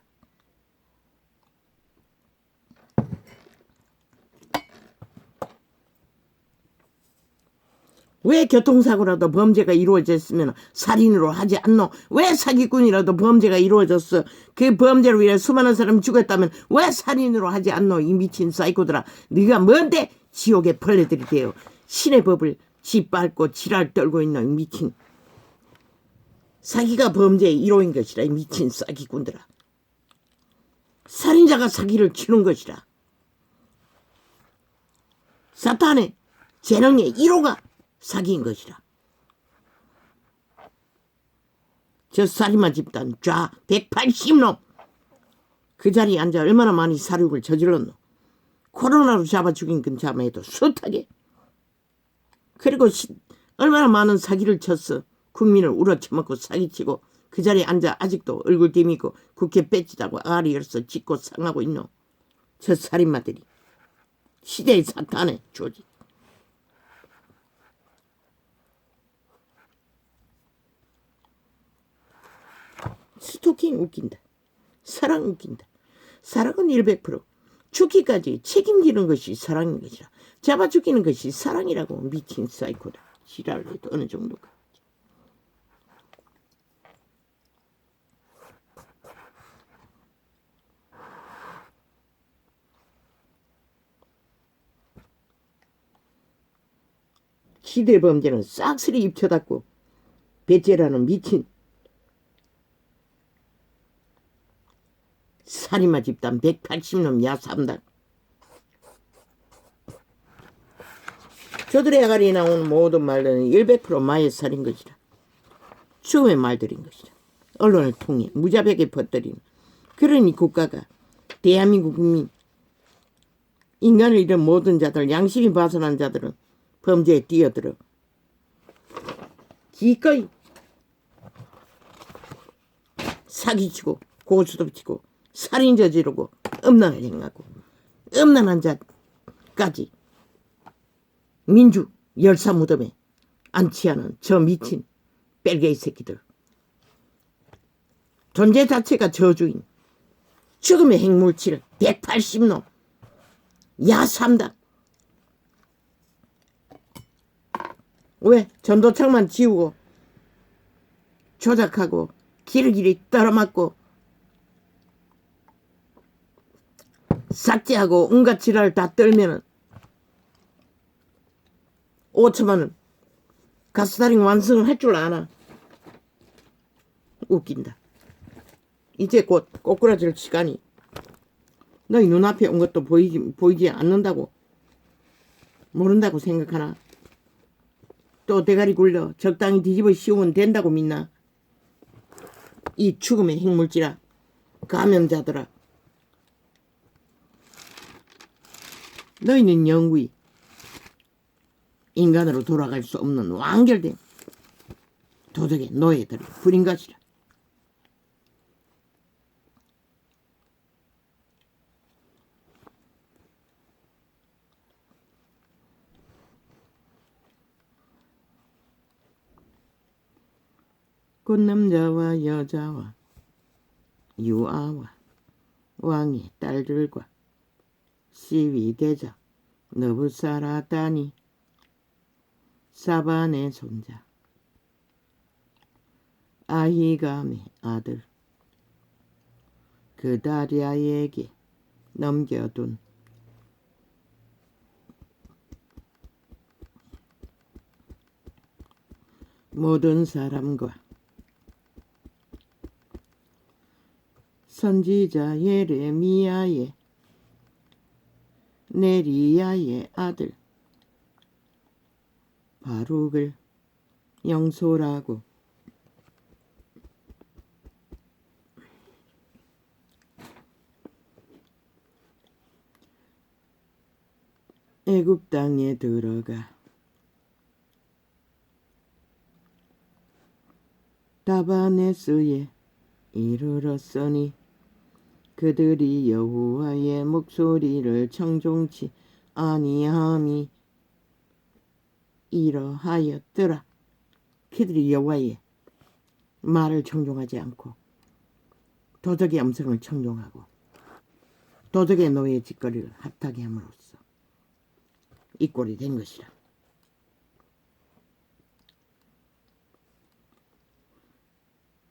왜 교통사고라도 범죄가 이루어졌으면 살인으로 하지 않노? 왜 사기꾼이라도 범죄가 이루어졌어? 그 범죄로 인해 수많은 사람이 죽었다면 왜 살인으로 하지 않노? 이 미친 사이코들아. 네가 뭔데 지옥의 벌레들이 되어 신의 법을 지 밟고 지랄 떨고 있는 미친 사기가 범죄의 1호인 것이라. 이 미친 사기꾼들아. 살인자가 사기를 치는 것이라. 사탄의 재능의 1호가 사기인 것이라. 저 살인마 집단 좌 180놈 그 자리에 앉아 얼마나 많이 사륙을 저질렀노. 코로나로 잡아 죽인 건 잡아해도 숱하게. 그리고 얼마나 많은 사기를 쳤어. 국민을 우러쳐먹고 사기치고 그 자리에 앉아 아직도 얼굴 디미고 국회 배지다고 아리 열서 짓고 상하고 있노. 저 살인마들이 시대의 사탄의 조직. 스토킹 웃긴다. 사랑 웃긴다. 사랑은 100%. 죽기까지 책임지는 것이 사랑인 것이라. 잡아 죽이는 것이 사랑이라고. 미친 사이코다. 지랄을 해도 어느 정도가. 시대 범죄는 싹쓸이 입혀닫고 배째라는 미친 살인마 집단 180놈 야삼단. 저들의 아가리에 나오는 모든 말들은 100% 마의 살인 것이라. 죽음의 말들인 것이라. 언론을 통해 무자백에 퍼뜨리는. 그러니 국가가 대한민국 국민 인간을 잃은 모든 자들 양심이 파산한 자들은 범죄에 뛰어들어 기꺼이 사기치고 고수도 치고 살인 저지르고 음란을 행하고 음란한 자까지 민주 열사 무덤에 안치하는 저 미친 뺄개이 새끼들. 존재 자체가 저주인 죽음의 핵물질 180놈 야삼단. 왜? 전도창만 지우고 조작하고 길길이 떨어맞고 삭제하고 온갖 지랄을 다 떨면은 5천만원 가스다링 완성을 할 줄 아나. 웃긴다. 이제 곧 꼬꾸라질 시간이. 너희 눈앞에 온 것도 보이지 않는다고 모른다고 생각하나? 또 대가리 굴려 적당히 뒤집어 씌우면 된다고 믿나? 이 죽음의 핵물질아, 감염자들아. 너희는 영구히 인간으로 돌아갈 수 없는 완결된 도덕의 노예들이 부린 것이라. 꽃남자와 여자와 유아와 왕의 딸들과 시위대자 너부사라다니 사반의 손자 아히감의 아들 그다리아에게 넘겨둔 모든 사람과 선지자 예레미야의 네리야의 아들 바룩을 영소라고 애굽 땅에 들어가 다바네스에 이르렀으니 그들이 여호와의 목소리를 청종치 아니함이 이러하였더라. 그들이 여호와의 말을 청종하지 않고 도적의 음성을 청종하고 도적의 노예 짓거리를 합하게 함으로써 이 꼴이 된 것이라.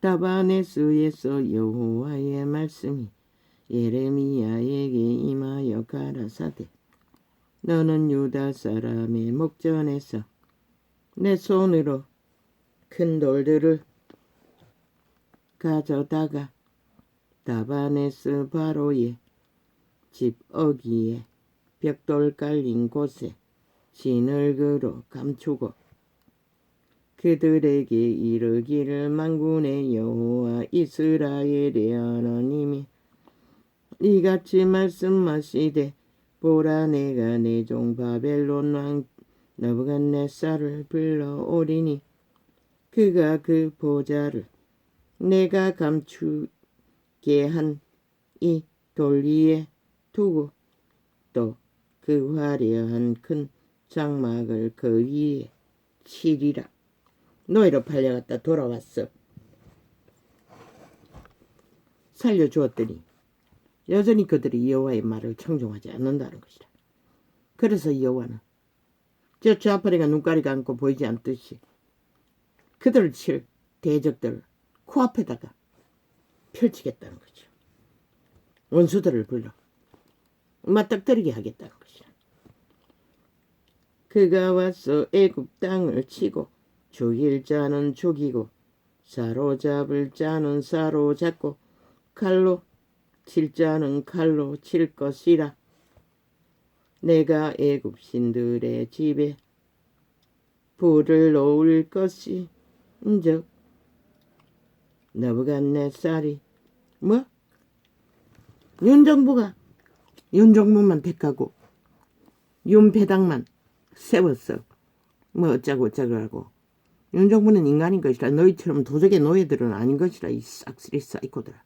다바네스에서 여호와의 말씀이 예레미야에게 임하여 가라사대 너는 유다 사람의 목전에서 내 손으로 큰 돌들을 가져다가 다바네스 바로의 집 어귀에 벽돌 깔린 곳에 진흙으로 감추고 그들에게 이르기를 만군의 여호와 이스라엘의 하나님이 이같이 말씀하시되 보라 내가 내 종 바벨론 왕 느부갓네살을 불러오리니 그가 그 보좌를 내가 감추게 한 이 돌 위에 두고 또 그 화려한 큰 장막을 그 위에 치리라. 노예로 팔려갔다 돌아왔어. 살려주었더니 여전히 그들이 여호와의 말을 청종하지 않는다는 것이라. 그래서 여호와는 저 좌파리가 눈가리 감고 보이지 않듯이 그들을 칠 대적들을 코앞에다가 펼치겠다는 거죠. 원수들을 불러 맞닥뜨리게 하겠다는 것이라. 그가 와서 애굽 땅을 치고 죽일 자는 죽이고 사로잡을 자는 사로잡고 칼로 칠 자는 칼로 칠 것이라. 내가 애굽 신들의 집에 불을 놓을 것이 즉 느부갓네살이 뭐? 윤정부만 택하고 윤배당만 세웠어. 뭐 어쩌고 하고. 윤정부는 인간인 것이라. 너희처럼 도적의 노예들은 아닌 것이라. 이 싹쓸이 사이코들아.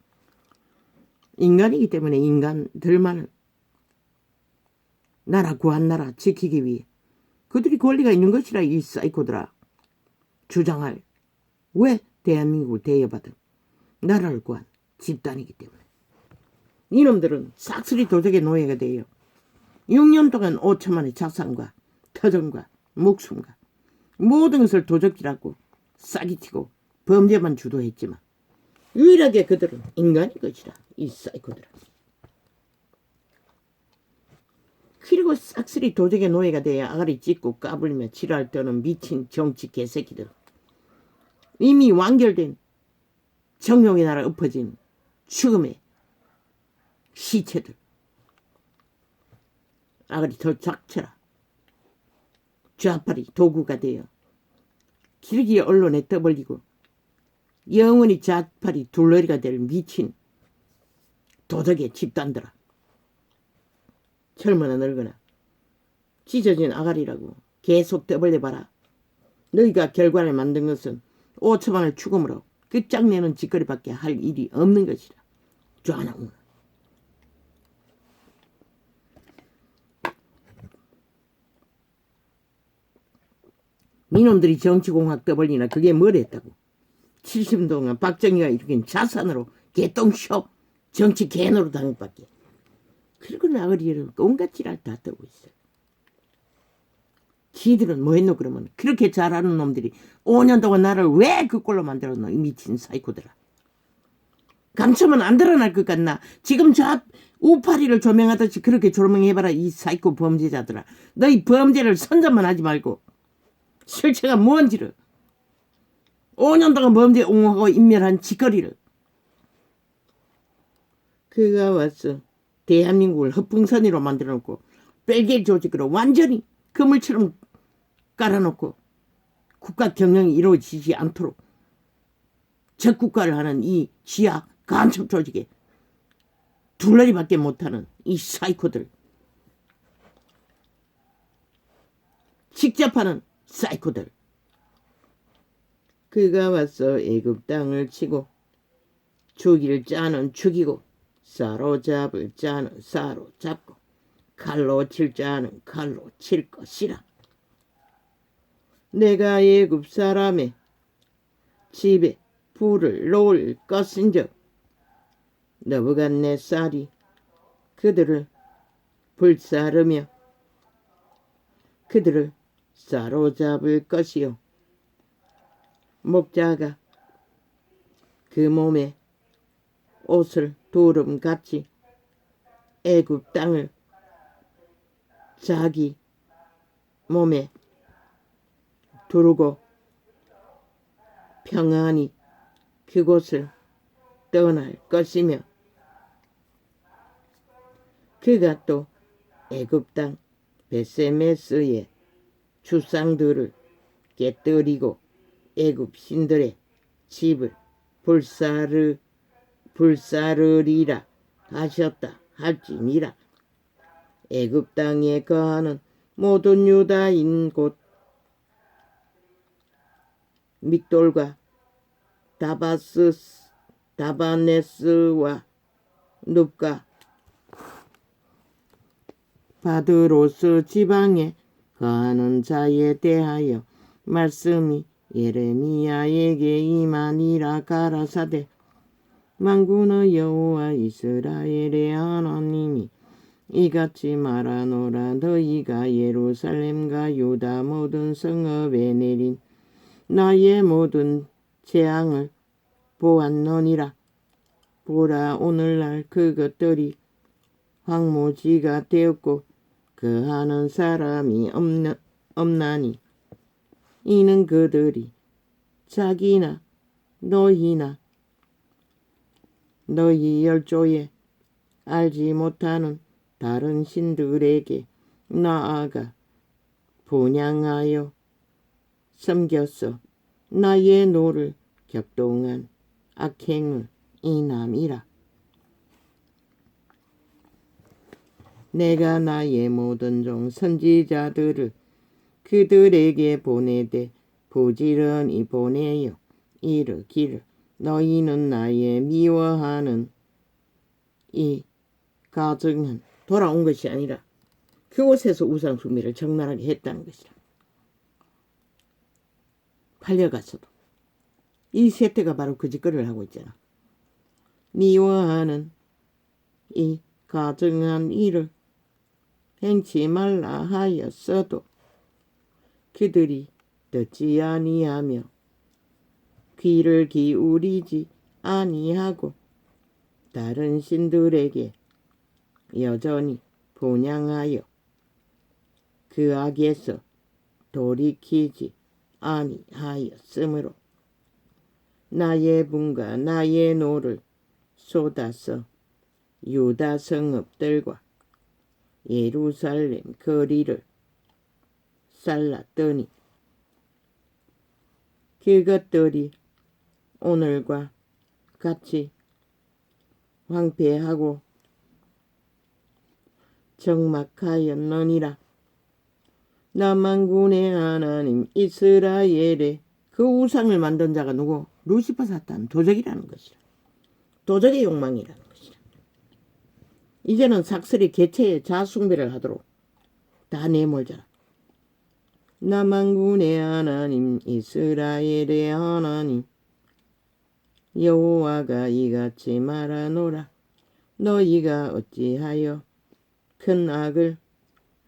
인간이기 때문에 인간들만을 나라 구한 나라 지키기 위해 그들이 권리가 있는 것이라. 이 사이코들아. 주장할 왜 대한민국을 대여받은 나라를 구한 집단이기 때문에. 이놈들은 싹쓸이 도적의 노예가 돼요. 6년 동안 5천만의 자산과 터전과 목숨과 모든 것을 도적질하고 싸기치고 범죄만 주도했지만 유일하게 그들은 인간인 것이라. 이 사이코들아. 그리고 싹쓸이 도적의 노예가 돼야 아가리 찢고 까불며 지랄 떠는 미친 정치 개새끼들. 이미 완결된 정욕의 나라 엎어진 죽음의 시체들. 아가리 더 작쳐라. 좌팔이 도구가 되어 길기에 언론에 떠벌리고 영원히 좌팔이 둘러리가 될 미친 도덕의 집단들아. 젊으나 늙으나 찢어진 아가리라고 계속 떠벌려봐라. 너희가 결과를 만든 것은 5천만의 죽음으로 끝장내는 짓거리밖에 할 일이 없는 것이라. 좌나우나. 니놈들이 정치공학 떠벌리나 그게 뭘 했다고. 70년 동안 박정희가 일으킨 자산으로 개똥쇼 정치 개노로 당한 밖에. 그리고 나그리를 온갖 지랄 다 떠고 있어요. 지들은 뭐 했노 그러면. 그렇게 잘하는 놈들이 5년 동안 나를 왜 그 꼴로 만들었노. 이 미친 사이코들아. 감추면 안 드러날 것 같나. 지금 저 우파리를 조명하듯이 그렇게 조명해봐라. 이 사이코 범죄자들아. 너희 범죄를 선전만 하지 말고 실체가 뭔지를 5년 동안 범죄 옹호하고 인멸한 짓거리를. 그가 와서 대한민국을 헛풍선이로 만들어놓고 뺄개 조직으로 완전히 그물처럼 깔아놓고 국가 경영이 이루어지지 않도록 적국가를 하는 이 지하 간첩 조직에 둘러리밖에 못하는 이 사이코들. 직접 하는 사이코들. 그가 와서 애굽 땅을 치고 죽일 자는 죽이고 사로잡을 자는 사로잡고 칼로 칠 자는 칼로 칠 것이라. 내가 애굽 사람의 집에 불을 놓을 것인즉 느부갓네살이 그들을 불사르며 그들을 사로잡을 것이요. 목자가 그 몸에 옷을 두름같이 애굽 땅을 자기 몸에 두르고 평안히 그곳을 떠날 것이며 그가 또 애굽 땅 베세메스의 주상들을 깨뜨리고 애굽 신들의 집을 불사르리라 하셨다 할지니라. 애굽 땅에 거하는 모든 유다인 곧 믹돌과 다바네스와 눕과 바드로스 지방에 거하는 자에 대하여 말씀이 예레미야에게 임하니라. 가라사대 만군의 여호와 이스라엘의 하나님이 이같이 말하노라. 너희가 예루살렘과 유다 모든 성읍에 내린 나의 모든 재앙을 보았노니라. 보라, 오늘날 그것들이 황무지가 되었고 거하는 사람이 없나니 이는 그들이 자기나 너희나 너희 열조에 알지 못하는 다른 신들에게 나아가 분향하여 섬겼어. 나의 노를 격동한 악행을 인함이라. 내가 나의 모든 종 선지자들을 그들에게 보내되 부지런히 보내요. 이르기를 너희는 나의 미워하는 이 가증은 돌아온 것이 아니라 그곳에서 우상숭배를 적나라하게 했다는 것이라. 팔려가서도 이 세태가 바로 그 짓거리를 하고 있잖아. 미워하는 이 가증한 일을 행치 말라 하였어도 그들이 듣지 아니하며 귀를 기울이지 아니하고 다른 신들에게 여전히 분향하여 그 악에서 돌이키지 아니하였으므로 나의 분과 나의 노를 쏟아서 유다 성읍들과 예루살렘 거리를 살랐더니 그것들이 오늘과 같이 황폐하고 적막하였느니라. 나 만군의 하나님 이스라엘의 그 우상을 만든 자가 누구? 루시퍼 사탄 도적이라는 것이라. 도적의 욕망이라는 것이라. 이제는 삭슬이 개체의 자숭배를 하도록 다 내몰자라. 나 만군의 하나님 이스라엘의 하나님 여호와가 이같이 말하노라. 너희가 어찌하여 큰 악을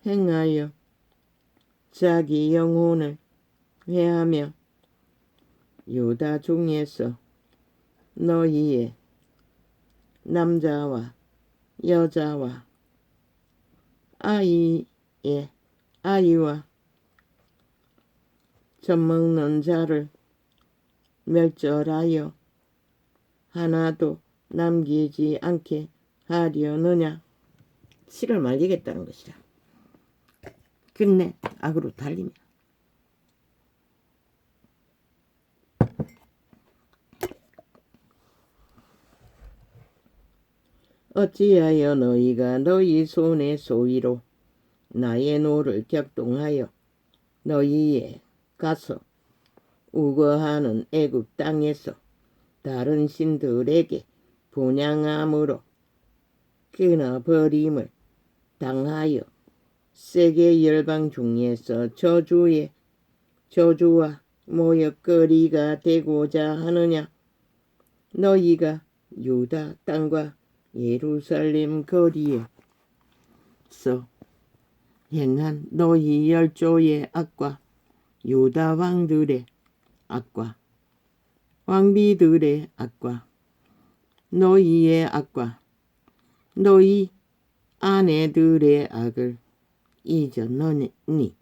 행하여 자기 영혼을 해하며 유다 중에서 너희의 남자와 여자와 아이와 젖먹는 자를 멸절하여 하나도 남기지 않게 하려느냐. 씨를 말리겠다는 것이라. 끝내 악으로 달리며 어찌하여 너희가 너희 손의 소위로 나의 노를 격동하여 너희에 가서 우거하는 애굽 땅에서 다른 신들에게 분향함으로 끊어버림을 당하여 세계 열방 중에서 저주와 모욕거리가 되고자 하느냐. 너희가 유다 땅과 예루살렘 거리에서 행한 너희 열조의 악과 유다 왕들의 악과 왕비들의 악과 너희의 악과 너희 아내들의 악을 잊었느니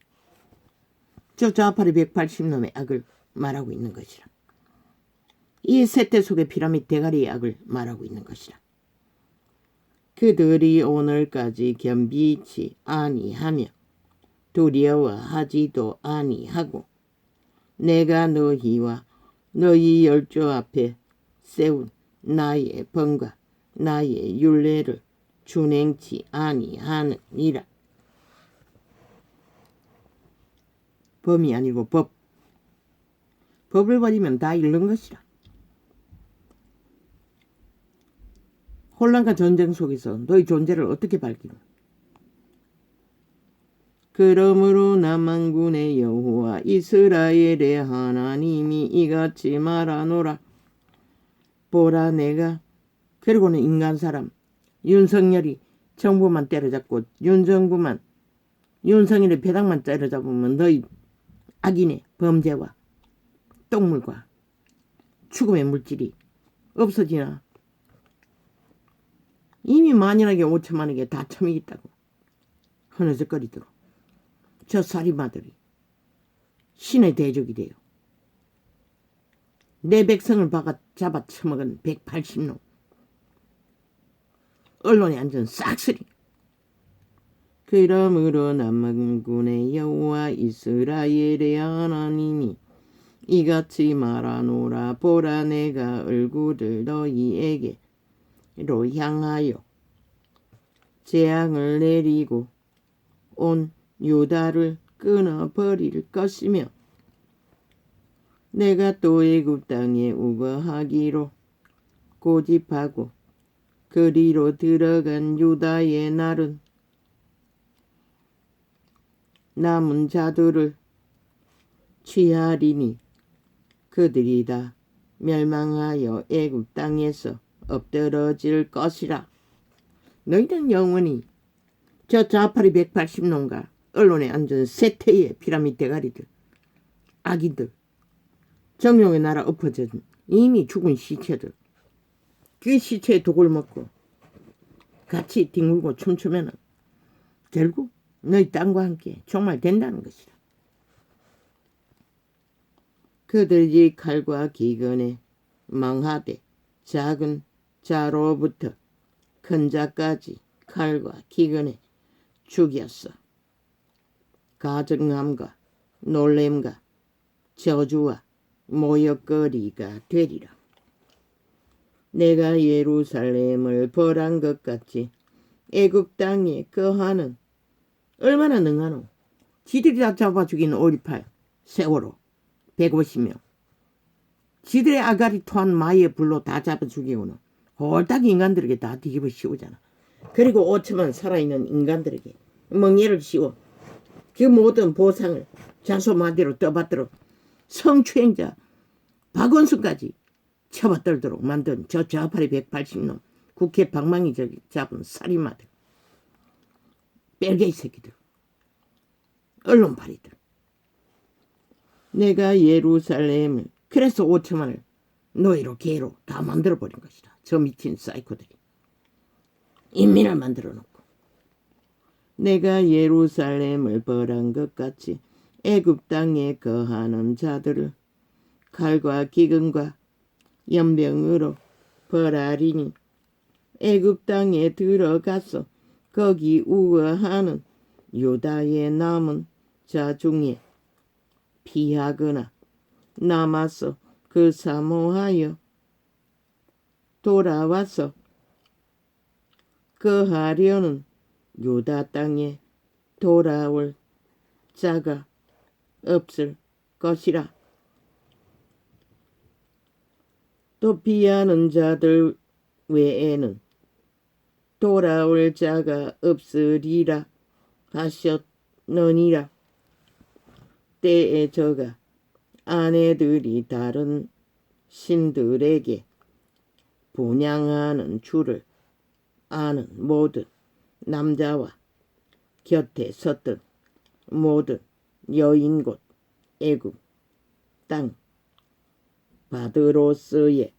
저 좌파리 180놈의 악을 말하고 있는 것이라. 이 세태 속의 피라미드 대가리의 악을 말하고 있는 것이라. 그들이 오늘까지 겸비치 아니하며 두려워하지도 아니하고 내가 너희와 너희 열조 앞에 세운 나의 법과 나의 율례를 준행치 아니하느니라. 범이 아니고 법. 법을 버리면 다 잃는 것이라. 혼란과 전쟁 속에서 너희 존재를 어떻게 밝히노? 그러므로 남한군의 여호와 이스라엘의 하나님이 이같이 말하노라. 보라 내가. 그리고는 인간사람 윤석열이 정부만 때려잡고 윤석열의 배당만 때려잡으면 너희 악인의 범죄와 똥물과 죽음의 물질이 없어지나? 이미 만연하게 5천만에게 다 처먹있다고 흐느적거리도록 저 살인마들이 신의 대적이 돼요. 내 백성을 잡아 처먹은 180놈 언론에 앉은 싹쓸이. 그러므로 남한군의 여호와 이스라엘의 하나님이 이같이 말하노라. 보라 내가 얼굴을 너희에게로 향하여 재앙을 내리고 온 유다를 끊어버릴 것이며 내가 또 애굽 땅에 우거하기로 고집하고 그리로 들어간 유다의 날은 남은 자들을 취하리니 그들이 다 멸망하여 애굽 땅에서 엎드러질 것이라. 너희는 영원히 저 좌파리 180놈과 언론에 앉은 세태의 피라미드 대가리들, 악인들, 정령의 나라 엎어진 이미 죽은 시체들, 그 시체에 독을 먹고 같이 뒹굴고 춤추면 결국 너희 땅과 함께 종말된다는 것이라. 그들이 칼과 기근에 망하되 작은 자로부터 큰 자까지 칼과 기근에 죽였어. 가증함과 놀램과 저주와 모욕거리가 되리라. 내가 예루살렘을 벌한 것 같이 애굽 땅에 거하는 얼마나 능하노? 지들이 다 잡아 죽인 5.18 세월호 150명. 지들의 아가리 토한 마의 불로 다 잡아 죽이고는 홀딱 인간들에게 다 뒤집어 씌우잖아. 그리고 5천만 살아있는 인간들에게 멍에를 씌워 그 모든 보상을 자소마대로 떠받들어 성추행자 박원순까지 쳐받들도록 만든 저 좌파리 180놈 국회 방망이 잡은 살인마들, 뺄개이 새끼들, 언론파리들. 내가 예루살렘을 그래서 5천만을 노예로 개로 다 만들어버린 것이다. 저 미친 사이코들이 인민을 만들어 놓고. 내가 예루살렘을 벌한 것 같이 애굽 땅에 거하는 자들을 칼과 기근과 연병으로 벌하리니 애굽 땅에 들어가서 거기 우거하는 유다의 남은 자 중에 피하거나 남아서 그 사모하여 돌아와서 거하려는 유다 땅에 돌아올 자가 없을 것이라. 또 피하는 자들 외에는 돌아올 자가 없으리라 하셨느니라. 때에 저가 아내들이 다른 신들에게 분양하는 줄을 아는 모든 남자와 곁에 섰던 모든 여인 곧 애굽 땅 바드로스에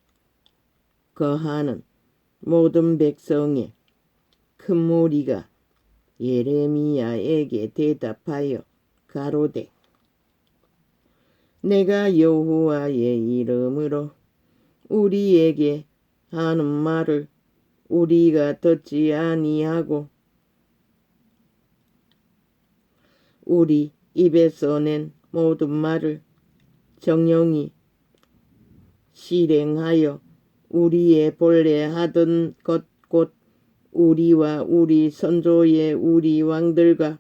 거하는 모든 백성의 큰 무리가 예레미야에게 대답하여 가로되 내가 여호와의 이름으로 우리에게 하는 말을 우리가 듣지 아니하고 우리 입에서 낸 모든 말을 정령이 실행하여 우리의 본래 하던 것 곧 우리와 우리 선조의 우리 왕들과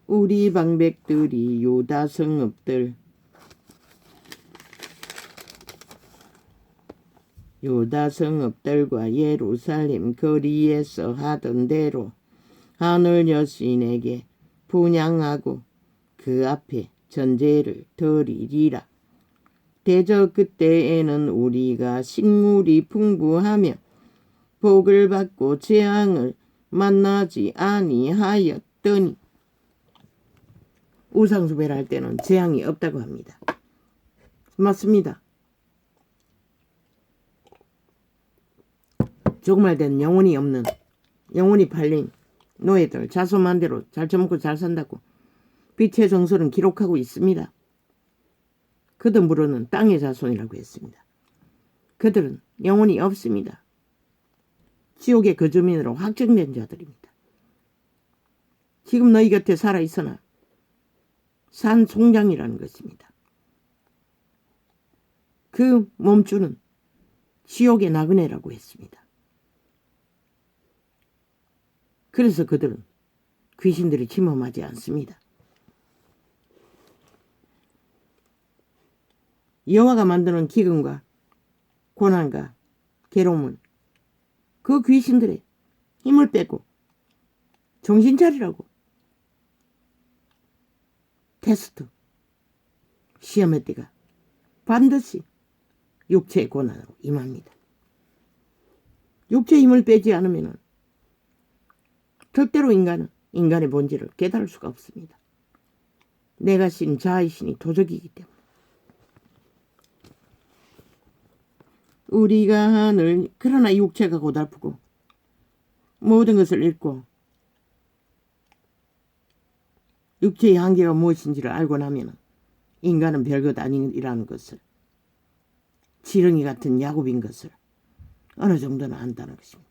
우리 방백들이 유다 성읍들 유다 성읍들과 예루살렘 거리에서 하던 대로 하늘 여신에게 분향하고 그 앞에 전제를 드리리라. 대저 그때에는 우리가 식물이 풍부하며 복을 받고 재앙을 만나지 아니하였더니 우상숭배를 할 때는 재앙이 없다고 합니다. 맞습니다. 조금만 된 영혼이 없는 영혼이 팔린 노예들 자손만대로 잘 처먹고 잘 산다고 빛의 정설은 기록하고 있습니다. 그들은 땅의 자손이라고 했습니다. 그들은 영혼이 없습니다. 지옥의 거주민으로 확정된 자들입니다. 지금 너희 곁에 살아있으나 산 송장이라는 것입니다. 그 몸주는 지옥의 나그네라고 했습니다. 그래서 그들은 귀신들이 침범하지 않습니다. 여호와가 만드는 기근과 고난과 괴로움은 그 귀신들의 힘을 빼고 정신 차리라고 테스트, 시험의 때가 반드시 육체의 고난으로 임합니다. 육체의 힘을 빼지 않으면 절대로 인간은 인간의 본질을 깨달을 수가 없습니다. 내가 신 자의 신이 도적이기 때문에. 우리가 하늘 그러나 육체가 고달프고 모든 것을 잃고 육체의 한계가 무엇인지를 알고 나면 인간은 별것 아니라는 것을 지렁이 같은 야곱인 것을 어느 정도는 안다는 것입니다.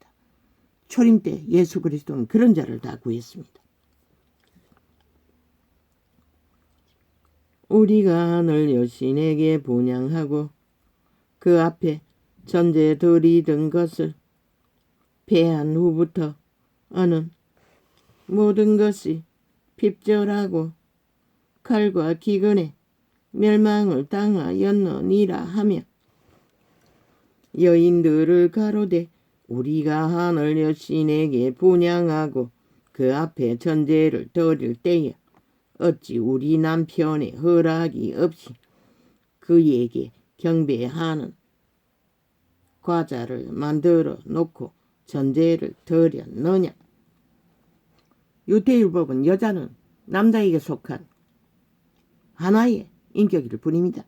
초림 때 예수 그리스도는 그런 자를 다 구했습니다. 우리가 하늘 여신에게 분향하고 그 앞에 전제 드리던 것을 패한 후부터 어는 모든 것이 핍절하고 칼과 기근에 멸망을 당하였느니라 하며 여인들을 가로되 우리가 하늘 여신에게 분향하고 그 앞에 전제를 드릴 때에 어찌 우리 남편의 허락이 없이 그에게 경배하는 과자를 만들어 놓고 전제를 드렸느냐. 유태율법은 여자는 남자에게 속한 하나의 인격일 뿐입니다.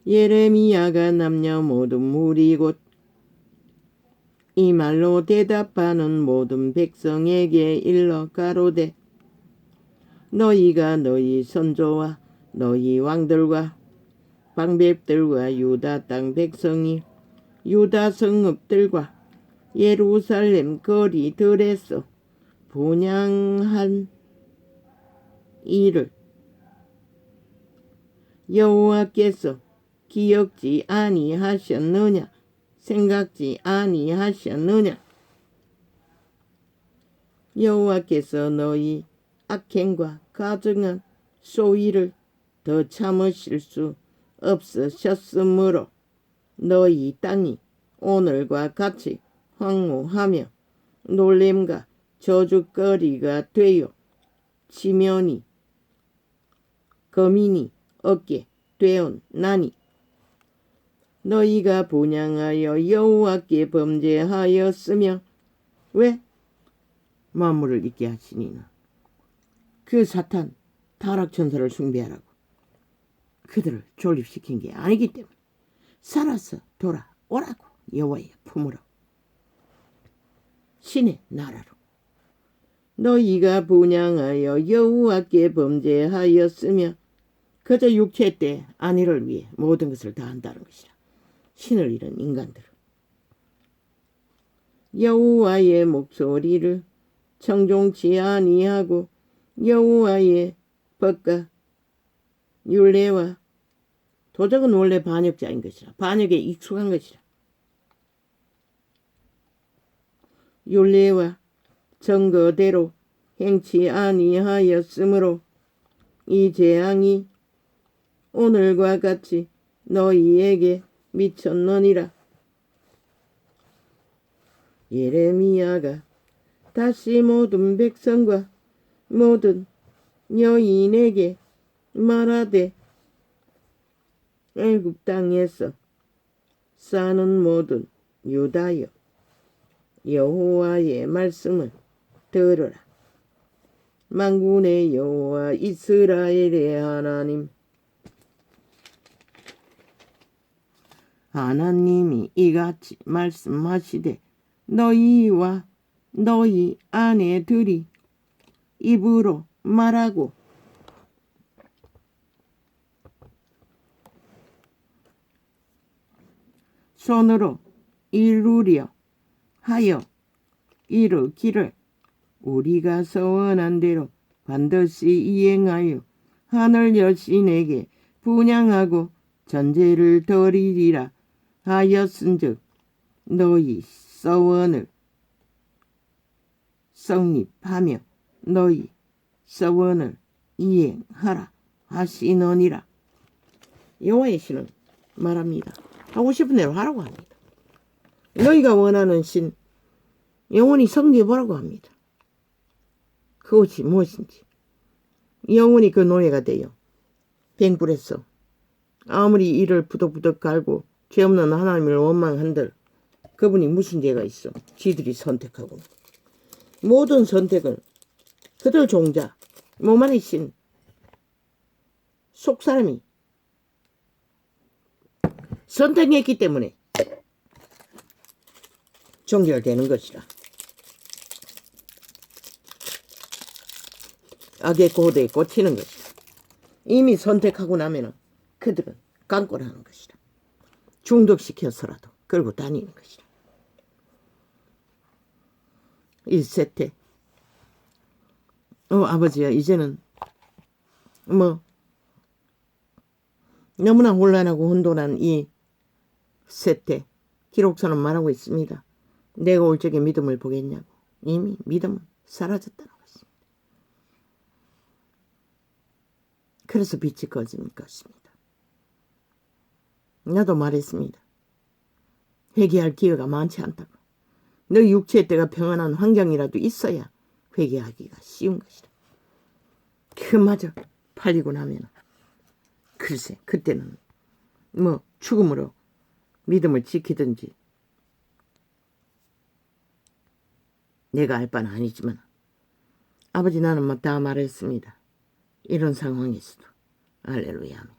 예레미야가 남녀 모든 무리 곧 이 말로 대답하는 모든 백성에게 일러 가로되 너희가 너희 선조와 너희 왕들과 방백들과 유다 땅 백성이 유다 성읍들과 예루살렘 거리들에서 분향한 일을 여호와께서 기억지 아니하셨느냐 생각지 아니하셨느냐. 여호와께서 너희 악행과 가증한 소위를 더 참으실 수 없으셨으므로 너희 땅이 오늘과 같이 황무하며 놀림과 저주거리가 되어 치면이 거민이 없게 되었나니 너희가 분향하여 여호와께 범죄하였으며 왜? 만물을 잊게 하시니나 그 사탄 타락천사를 숭배하라고 그들을 존립시킨 게 아니기 때문에 살아서 돌아오라고 여호와의 품으로 신의 나라로 너희가 분향하여 여호와께 범죄하였으며 그저 육체 때 안위를 위해 모든 것을 다 한다는 것이라. 신을 잃은 인간들. 여호와의 목소리를 청종치 아니하고 여호와의 법과 율례와 도적은 원래 반역자인 것이라. 반역에 익숙한 것이라. 율례와 정거대로 행치 아니하였으므로 이 재앙이 오늘과 같이 너희에게 미쳤느니라. 예레미야가 다시 모든 백성과 모든 여인에게 말하되 애굽 땅에서 사는 모든 유다여 여호와의 말씀을 들으라. 만군의 여호와 이스라엘의 하나님이 이같이 말씀하시되 너희와 너희 아내들이 입으로 말하고 손으로 이루려 하여 이르기를 우리가 서원한 대로 반드시 이행하여 하늘 여신에게 분향하고 전제를 드리리라 하였은즉 너희 서원을 성립하며 너희 서원을 이행하라 하시느니라. 여호와의 신은 말합니다. 하고 싶은 대로 하라고 합니다. 너희가 원하는 신 영원히 성리해 보라고 합니다. 그것이 무엇인지 영원히 그 노예가 되어 뱅불에서 아무리 이를 부덕부덕 갈고 죄 없는 하나님을 원망한들 그분이 무슨 죄가 있어. 지들이 선택하고 모든 선택을 그들 종자 몸 안에 신 속사람이 선택했기 때문에 종결되는 것이라. 악의 고대에 꽂히는 것이라. 이미 선택하고 나면은 그들은 깡골하는 것이라. 중독시켜서라도 끌고 다니는 것이라. 1세태 아버지야 이제는 너무나 혼란하고 혼돈한 이 세태 기록서는 말하고 있습니다. 내가 올 적에 믿음을 보겠냐고. 이미 믿음은 사라졌다는 것입니다. 그래서 빛이 꺼진 것입니다. 나도 말했습니다. 회개할 기회가 많지 않다고. 너 육체의 때가 평안한 환경이라도 있어야 회개하기가 쉬운 것이다. 그마저 팔리고 나면 글쎄 그때는 죽음으로 믿음을 지키든지 내가 알 바는 아니지만 아버지 나는 다 말했습니다. 이런 상황에서도 할렐루야.